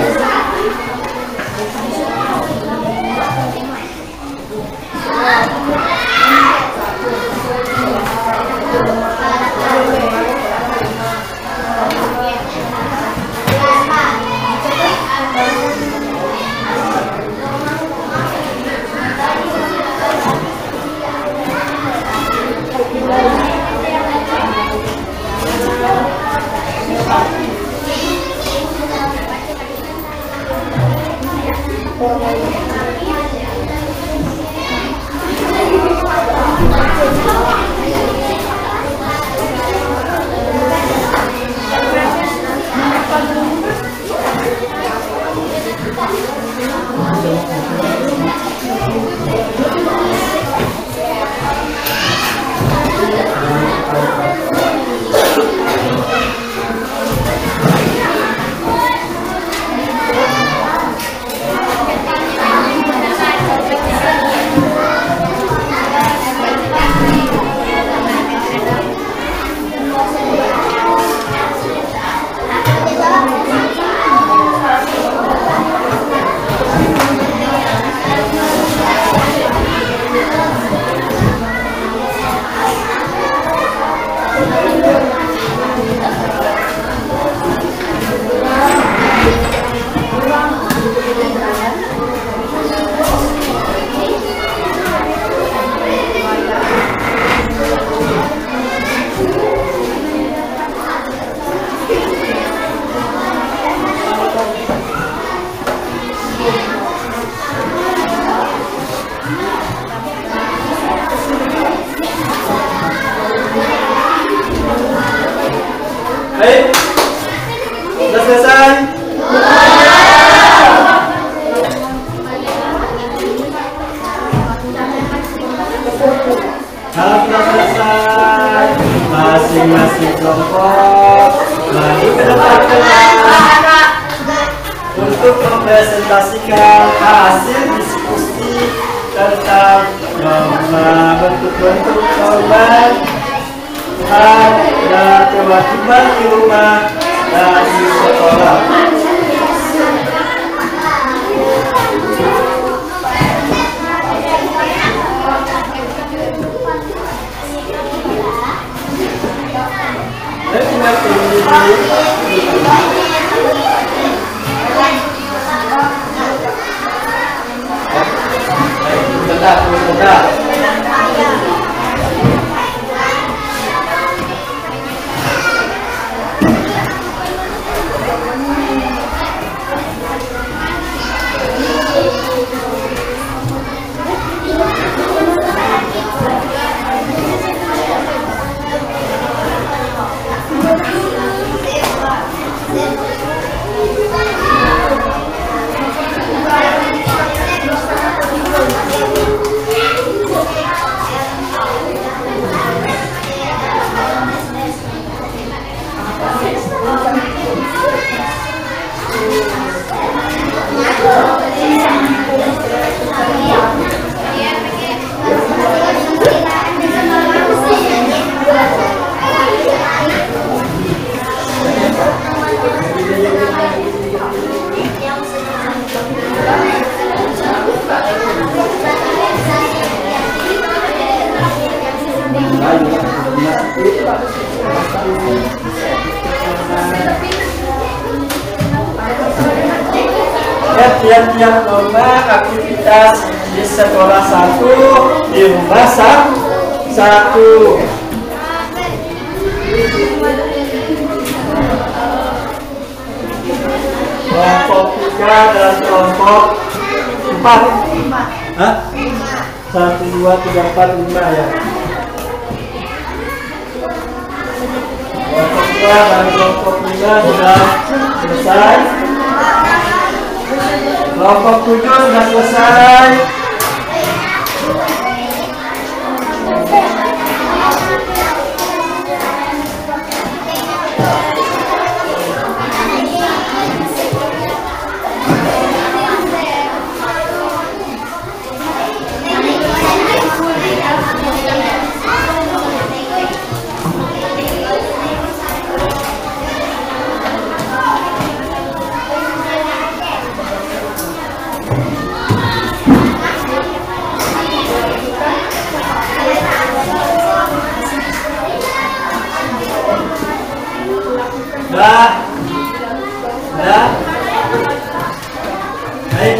Baik, sudah selesai. Kalau sudah selesai, masing-masing kelompok mari ke depan kelas untuk mempresentasikan hasil diskusi tentang bentuk-bentuk korban hak dan kewajiban di rumah dan di sekolah. Tiap-tiap lomba aktivitas di sekolah satu, di rumah satu. Kelompok 3 dan kelompok 4. Hah? 1, 2, 3, 4, 5 ya. Kelompok 2 dan kelompok 5 sudah selesai. Kelompok 7 sudah selesai. Baik.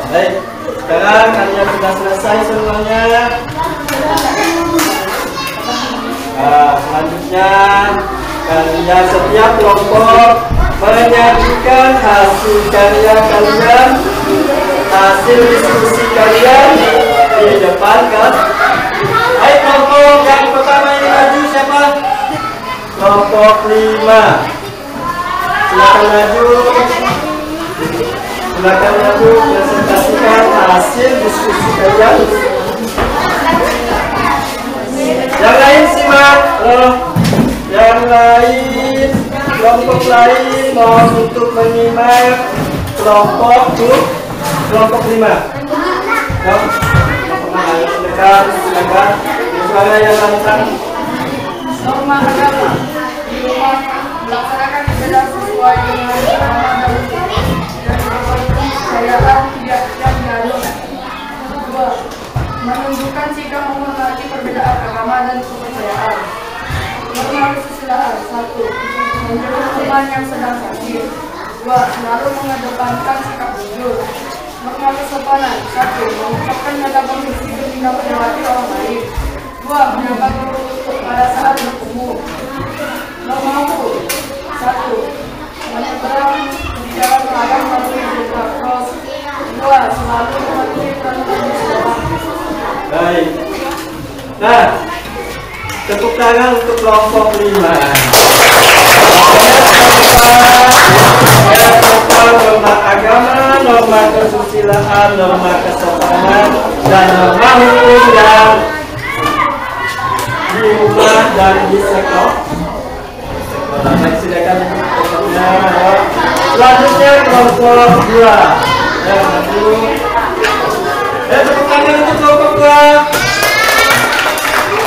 Baik, sekarang kalian sudah selesai semuanya. Selanjutnya kalian setiap kelompok menyajikan hasil karya kalian, hasil diskusi kalian di depan kan. Ayo kelompok yang pertama ini maju siapa? Kelompok 5. Silakan maju. Silakan maju presentasikan hasil diskusi kalian. Yang lain simak. Yang lain, kelompok lain mau untuk menyimak kelompok 5. Silakan. Suara yang lantang. Norma agama melaksanakan ibadah sesuai dengan agama dan kepercayaan tiap-tiap jalur. 2. Menunjukkan sikap menghormati perbedaan agama dan kepercayaan. Norma kesusilaan. 1. Menjadi teman yang sedang sakit. 2. Selalu mengedepankan sikap jujur. Norma kesopanan. 1. Mengucapkan kata permisi ketika melewati orang lain. 2. Menjaga lutut pada saat bertemu. Norma hukum. 1. Menyeberang di jalan raya melalui zebra cross. 2. Selalu mematuhi peraturan di sekolah. Baik. Nah, tepuk tangan untuk kelompok 5. Norma agama, norma kesusilaan, norma kesopanan, dan norma hukum yang di rumah dan di sekolah. Baik, silakan kelompoknya. Selanjutnya kelompok 2. Tepuk tangan untuk kelompok 2.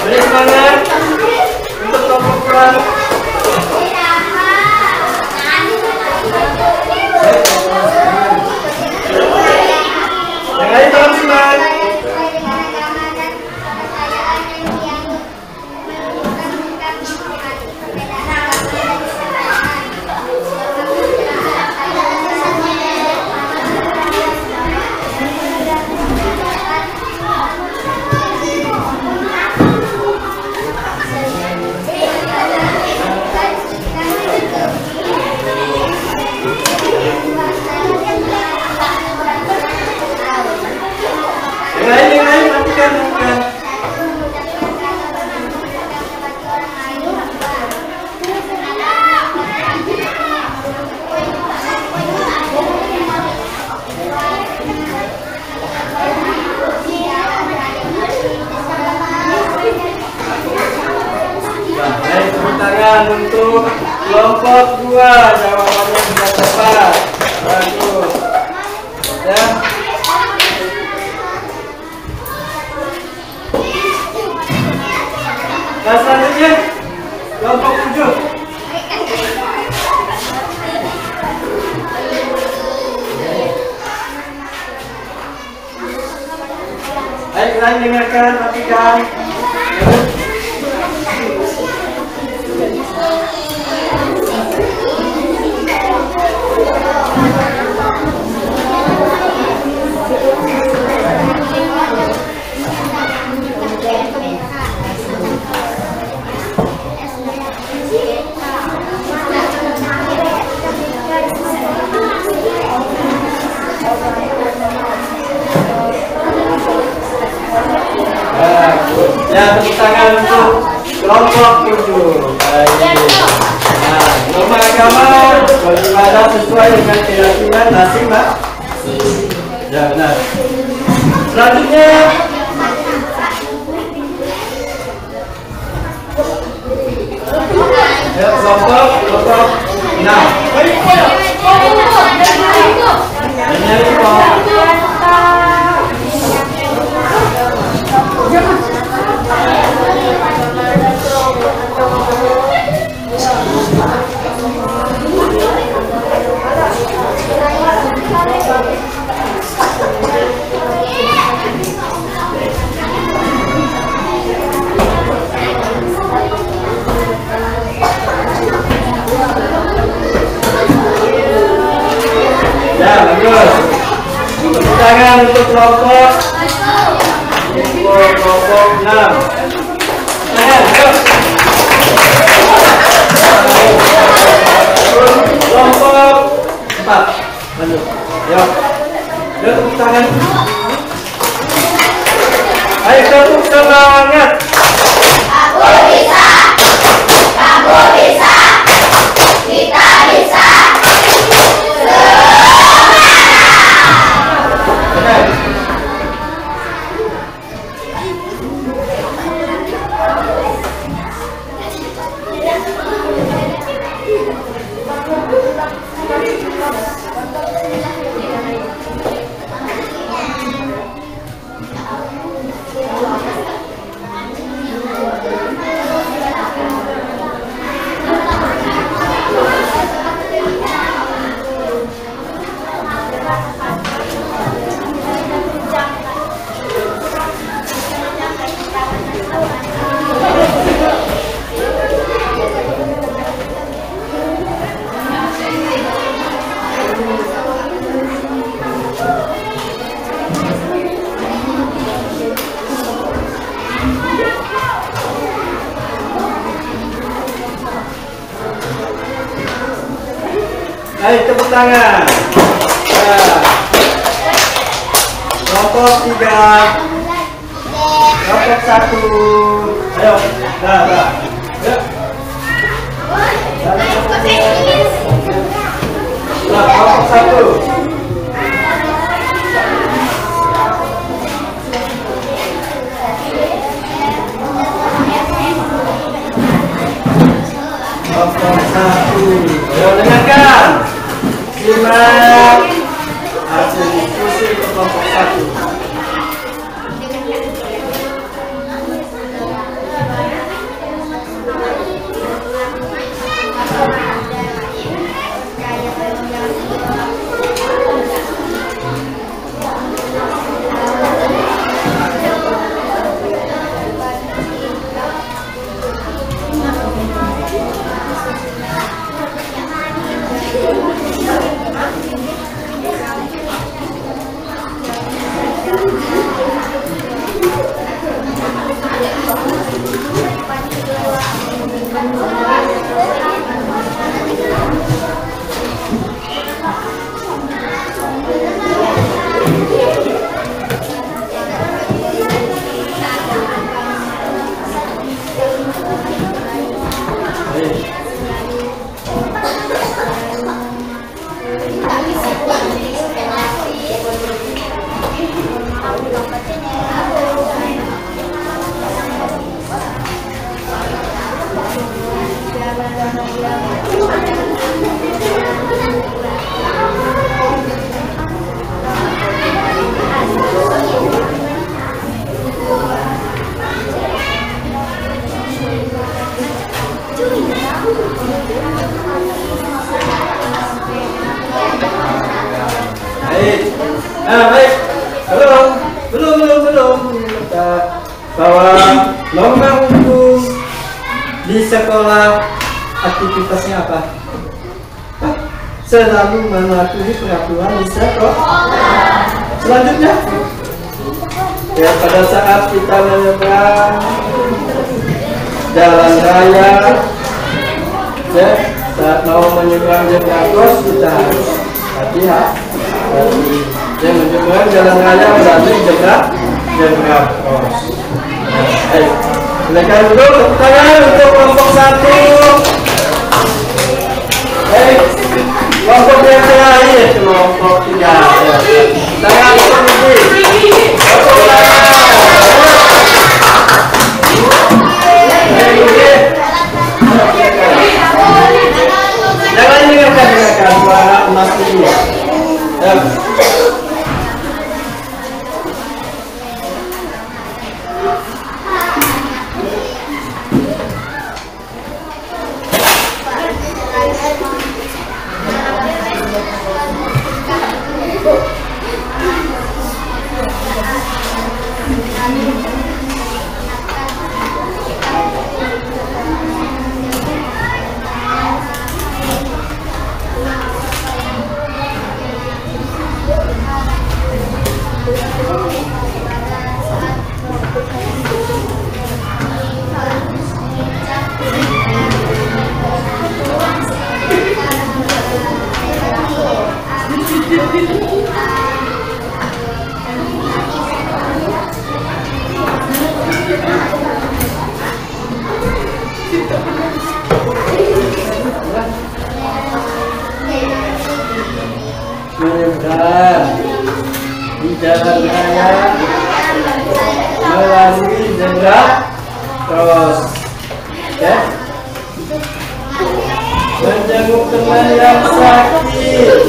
Beri semangat untuk kelompok 2. Yang lain tolong simak. Yang lain matikan. Baik, tepuk tangan untuk kelompok 2. Jawabannya sudah tepat. Bagus. Ya. Nah, selanjutnya kelompok 7. Baik, kalian dengarkan, perhatikan. Ya, tepuk tangan untuk kelompok 7. Baik. Nah, norma agama beribadah sesuai dengan keyakinan nasib, Mbak. Ya, benar. Selanjutnya ya, kelompok 6. Ya, bagus. Tepuk tangan untuk kelompok 6. Kelompok 4. Lanjut. Yuk. Yuk, tepuk tangan. Ayo, tepuk semangat. Aku bisa. Kamu bisa. Kita bisa. tangan. Nah, kelompok 3, kelompok 1. Ayo, dah. Yuk. Nah, kelompok 1. Kelompok 1. Ayo dengarkan. Simak hasil diskusi kelompok 1. Baik. Belum. Bahwa lomba umum di sekolah aktivitasnya apa? Selalu mematuhi peraturan di sekolah. Selanjutnya, ya pada saat kita menyeberang jalan raya, ya saat mau menyeberang zebra cross kita harus hati-hati. Yang menyeberang jalan raya berarti zebra cross. Ayo, silakan dulu tepuk tangan untuk kelompok 1. Kelompok yang terakhir, kelompok 3. Tangan tinggi. Jangan dengarkan suara emas tinggi. Menyeberang di jalan raya melalui zebra cross, ya. Menjenguk teman yang sakit,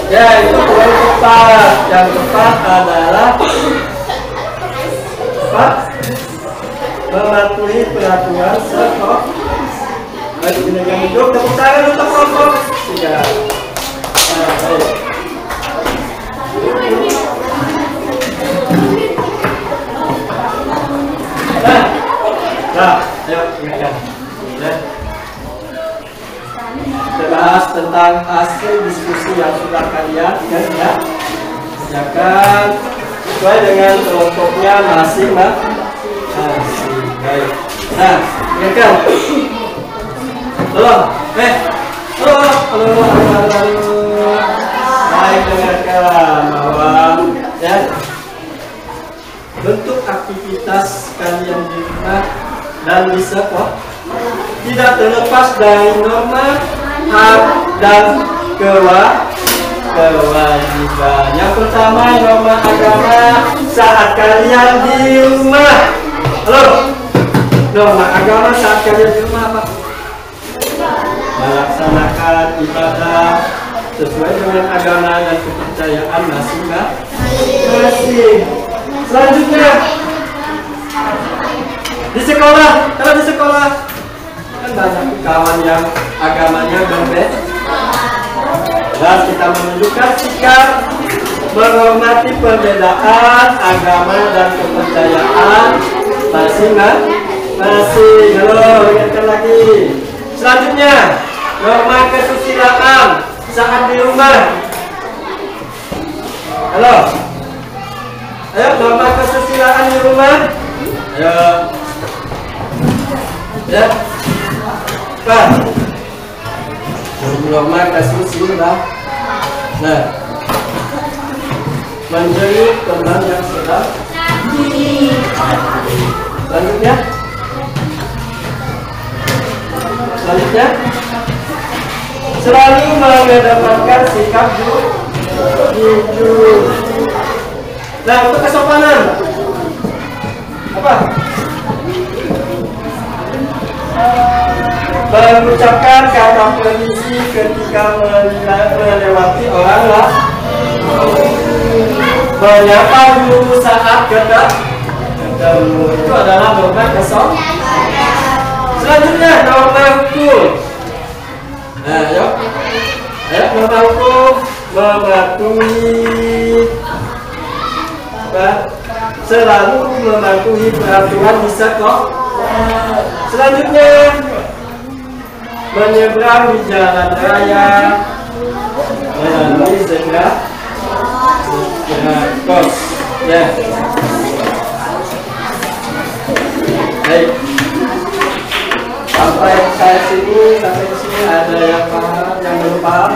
ya itu kurang tepat. Yang tepat adalah mematuhi peraturan sekolah. Baik, dengan duduk, tepuk tangan untuk kelompok 3. Baik. Ayo ingatkan. Kita bahas tentang hasil diskusi yang sudah kalian kerjakan sesuai dengan kelompoknya masing-masing. Baik. Nah, ingatkan. Halo. Baik, dengarkan bahwa ya bentuk aktivitas kalian di rumah dan di sekolah tidak terlepas dari norma, hak dan kewajiban. Yang pertama, norma agama saat kalian di rumah. Halo, norma agama saat kalian di rumah apa? Melaksanakan ibadah sesuai dengan agama dan kepercayaan masing-masing. Selanjutnya, di sekolah, kalau di sekolah kan banyak kawan yang agamanya berbeda. Dan kita menunjukkan sikap menghormati perbedaan agama dan kepercayaan masing-masing. Halo, ingatkan lagi. Selanjutnya, norma kesusilaan saat di rumah. Halo, ayo norma kesusilaan di rumah. Ayo, ya, Pak. Norma kesusilaan. Nah, menjenguk teman yang sedang. Selanjutnya, selalu mengedepankan sikap jujur. Nah, untuk kesopanan apa? Mengucapkan kata permisi ketika melewati orang lain. Menyapa guru saat ketemu, itu adalah norma kesopanan. Selanjutnya, norma hukum. Nah, yuk, norma hukum selalu mematuhi peraturan di sekolah. Selanjutnya, menyeberang di jalan raya melalui zebra cross. Ya, baik. Sampai ke sini ada yang paham, yang belum paham?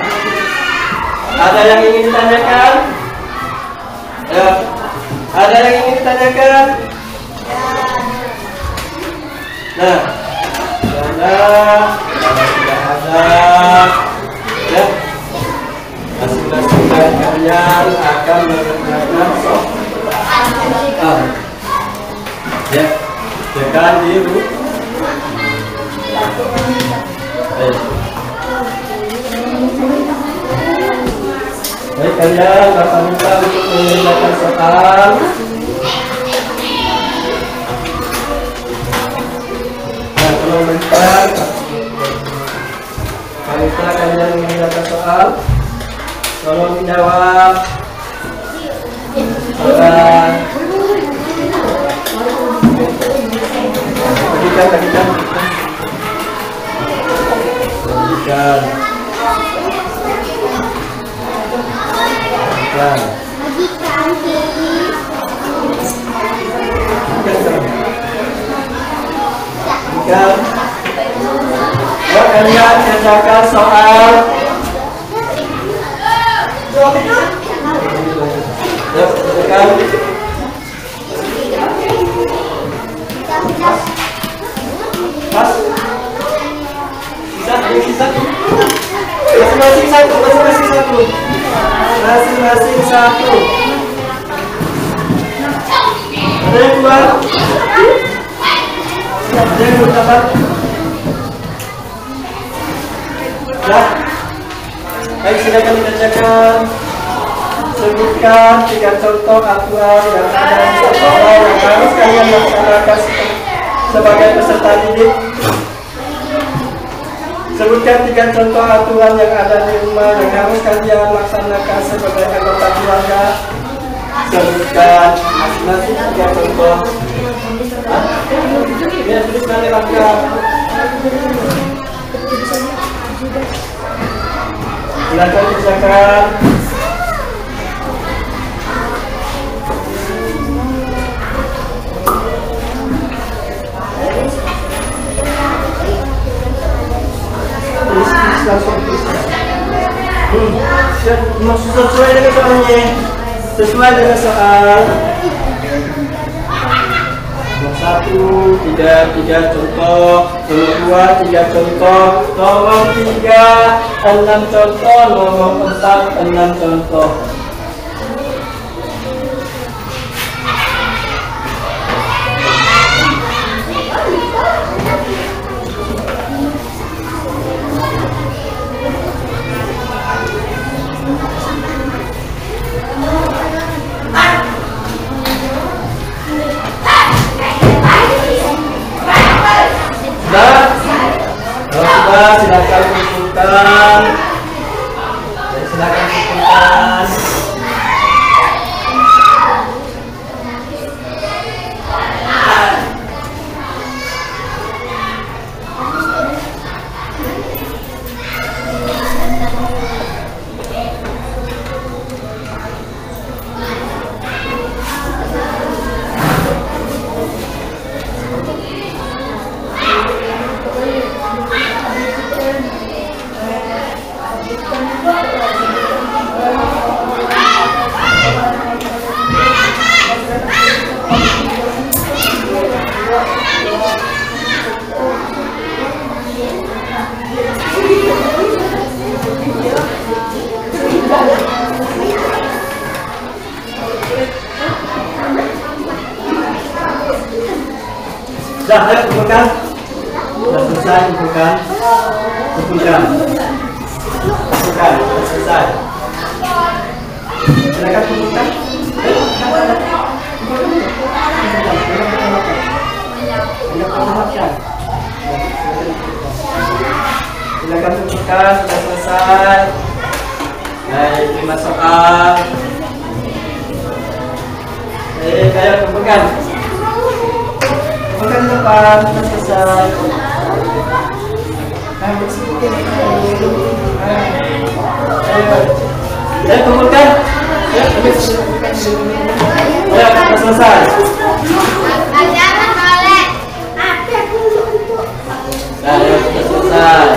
Ada yang ingin ditanyakan? Ya, ada yang ingin ditanyakan? Nah, tidak ada. Ya, masing-masing dari kalian akan mengerjakan soal. Ya, tekan di rumah. Baik, kalian Bapak minta untuk mengerjakan soal. Nah, kalau minta kalian mengerjakan soal. Kalau menjawab Bagikan. Kalian kerjakan soal. Masing-masing satu. Ada yang dua? Ada yang berapa? Ya. Baik, silakan dikerjakan. Sebutkan 3 contoh aturan yang ada di sekolah yang harus kalian laksanakan sebagai peserta didik. Sebutkan 3 contoh aturan yang ada di rumah yang harus kalian laksanakan sebagai anggota keluarga. Sebutkan masing-masing 3 contoh. Ya, tuliskan di lengkap. Silakan kerjakan. Langsung. Masih sesuai ini sesuai dengan soal. Nomor 1 tiga contoh, nomor 2 3 contoh, nomor 3 6 contoh, nomor 4 6 contoh. Sudah, silakan kumpulkan. Silakan kumpulkan. Sudah, ayo kumpulkan. Sudah selesai kumpulkan. Kumpulkan. Kumpulkan. Sudah selesai. Silakan kumpulkan. Silakan kumpulkan. Sudah selesai. Baik, 5 soal. Baik, ayo kumpulkan. Kumpulkan di depan, sudah selesai. Ayo kumpulkan. Ya, sudah selesai. Ayo, sudah selesai.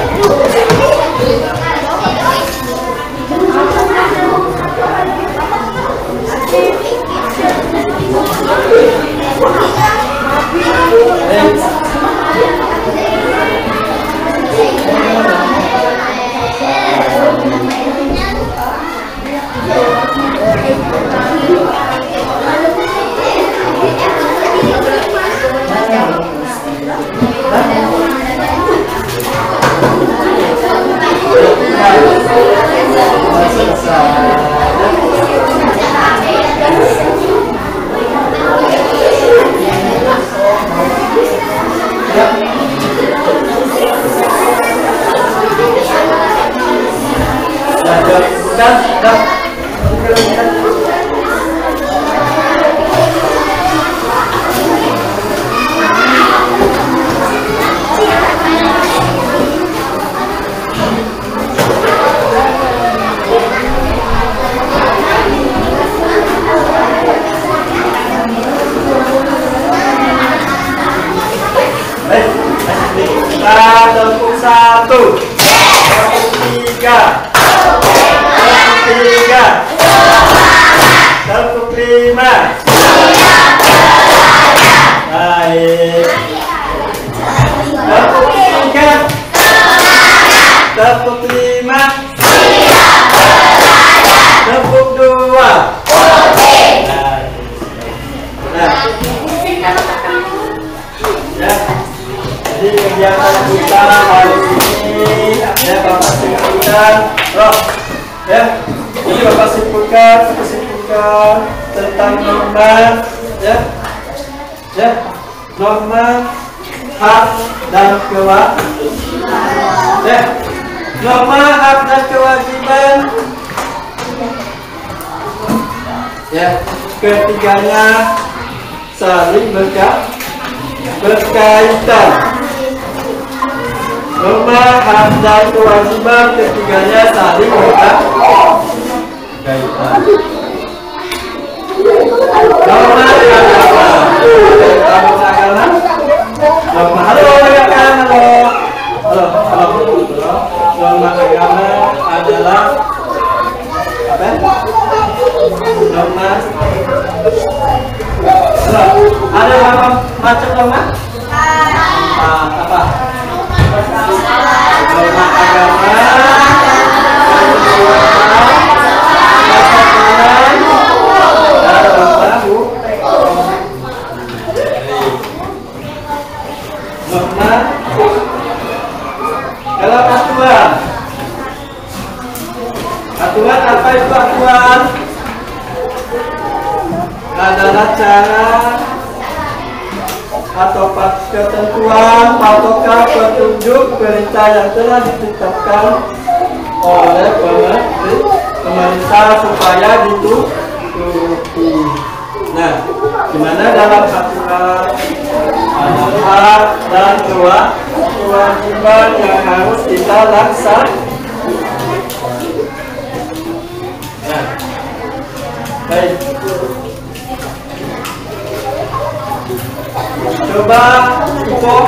Tepuk 5, tepuk 2. Nah, ya. Jadi kegiatan kita hari ini ya Bapak simpulkan, ya. Ini Bapak simpulkan tentang norma, ya, norma hak dan kewajiban, ya. Norma hak dan kewajiban, ya, ketiganya saling berkaitan. Norma hak dan kewajiban ketiganya saling berkaitan. Norma agama, norma norma agama adalah apa? macam norma? Apa? Norma agama, norma. Kalau aturan, aturan apa itu aturan? Adalah cara atau ketentuan, patokan, petunjuk, perintah yang telah ditetapkan oleh pemerintah supaya dituruti. Nah, dimana dalam aturan ada hak dan kewajiban yang harus kita laksanakan. Nah, baik. Coba kok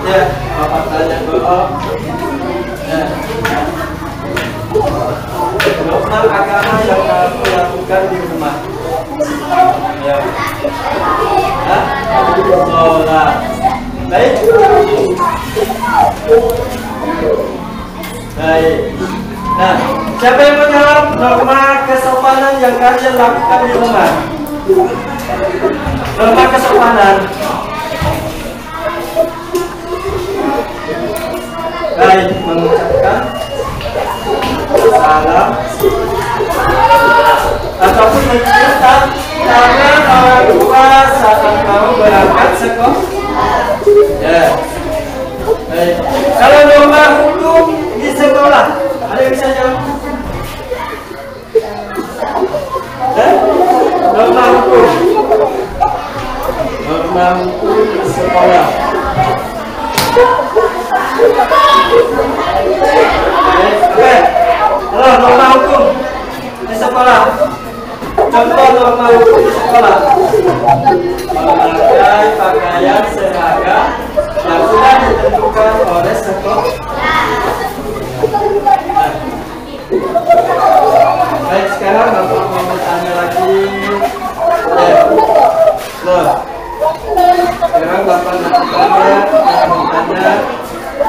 ya, apa tanya doa ya. Norma agama yang kamu lakukan di rumah ya. Sholat. Baik. Baik. Nah, siapa yang menjawab norma kesopanan yang kalian lakukan di rumah? Norma kesopanan. Baik, mengucapkan salam ataupun mencium tangan orang tua saat kamu berangkat sekolah. Ya. Baik. Kalau norma hukum di sekolah, ada yang bisa jawab? Norma hukum. Norma hukum di sekolah. Oke. Halo, norma hukum di sekolah. Contoh norma hukum di sekolah. Memakai pakaian seragam yang sudah ditentukan oleh sekolah. Baik, sekarang Bapak mau bertanya lagi. Sekarang Bapak nak bertanya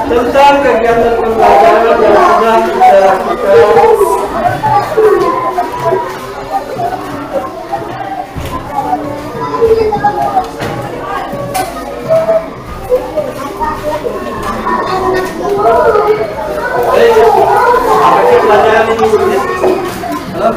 tentang kegiatan pembelajaran yang sudah kita lakukan. Apakah pelajaran ini sulit? Halo?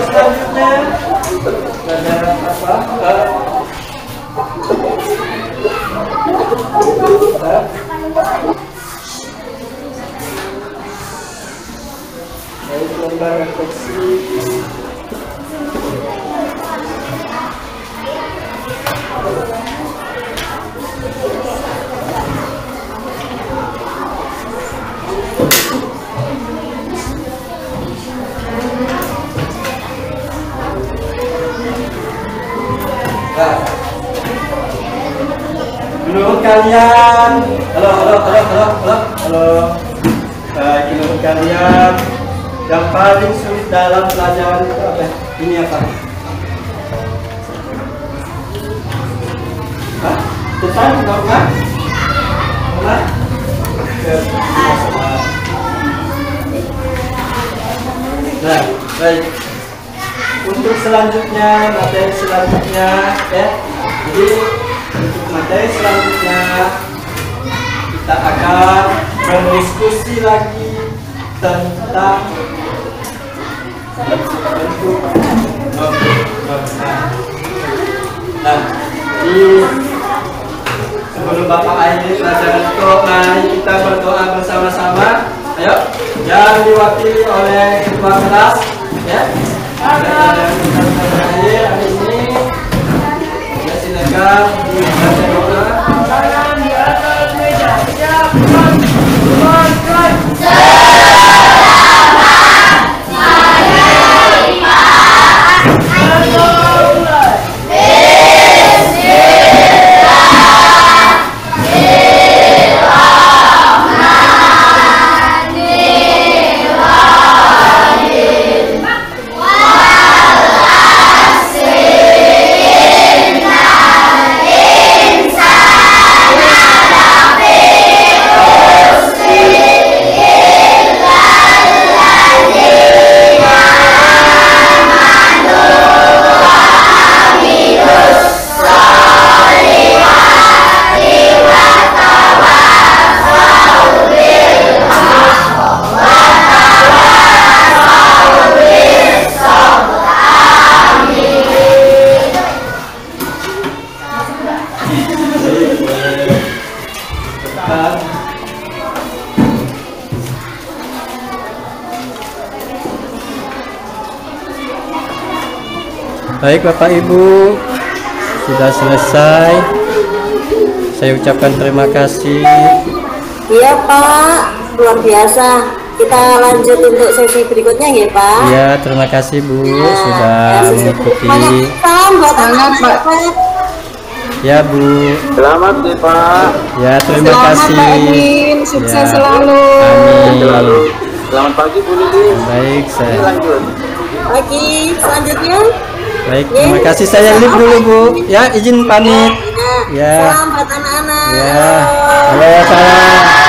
Selanjutnya pelajaran apa? Baik, lembar refleksi. Menurut kalian, halo. Menurut kalian, yang paling sulit dalam pelajaran itu apa? Ini apa? Hah? Tentang norma? Nah, baik. Untuk selanjutnya, materi selanjutnya, ya. Jadi untuk materi selanjutnya kita akan berdiskusi lagi tentang bentuk norma. Nah, sebelum Bapak akhiri pelajaran itu, mari kita berdoa bersama-sama. Ayo, yang diwakili oleh ketua kelas, ya. Dan kita berakhir hari ini. Ya, silakan dibaca doa. Tangan di atas meja. Siap. Saya Baik Bapak Ibu, sudah selesai. Saya ucapkan terima kasih. Iya Pak, luar biasa. Kita lanjut untuk sesi berikutnya ya Pak. Iya, terima kasih Bu sudah mengikuti. Salam buat anak Pak. Ya Bu. Selamat nih Pak. Ya, terima kasih. Pak Edwin, sukses Ya. selalu. Amin. Selamat pagi Bu Lili. Baik, saya. Lanjut. Lagi selanjutnya. Baik, terima kasih. Saya live dulu Bu. Ya, izin pamit. Ya. Salam buat anak-anak. Ya. Halo, salam.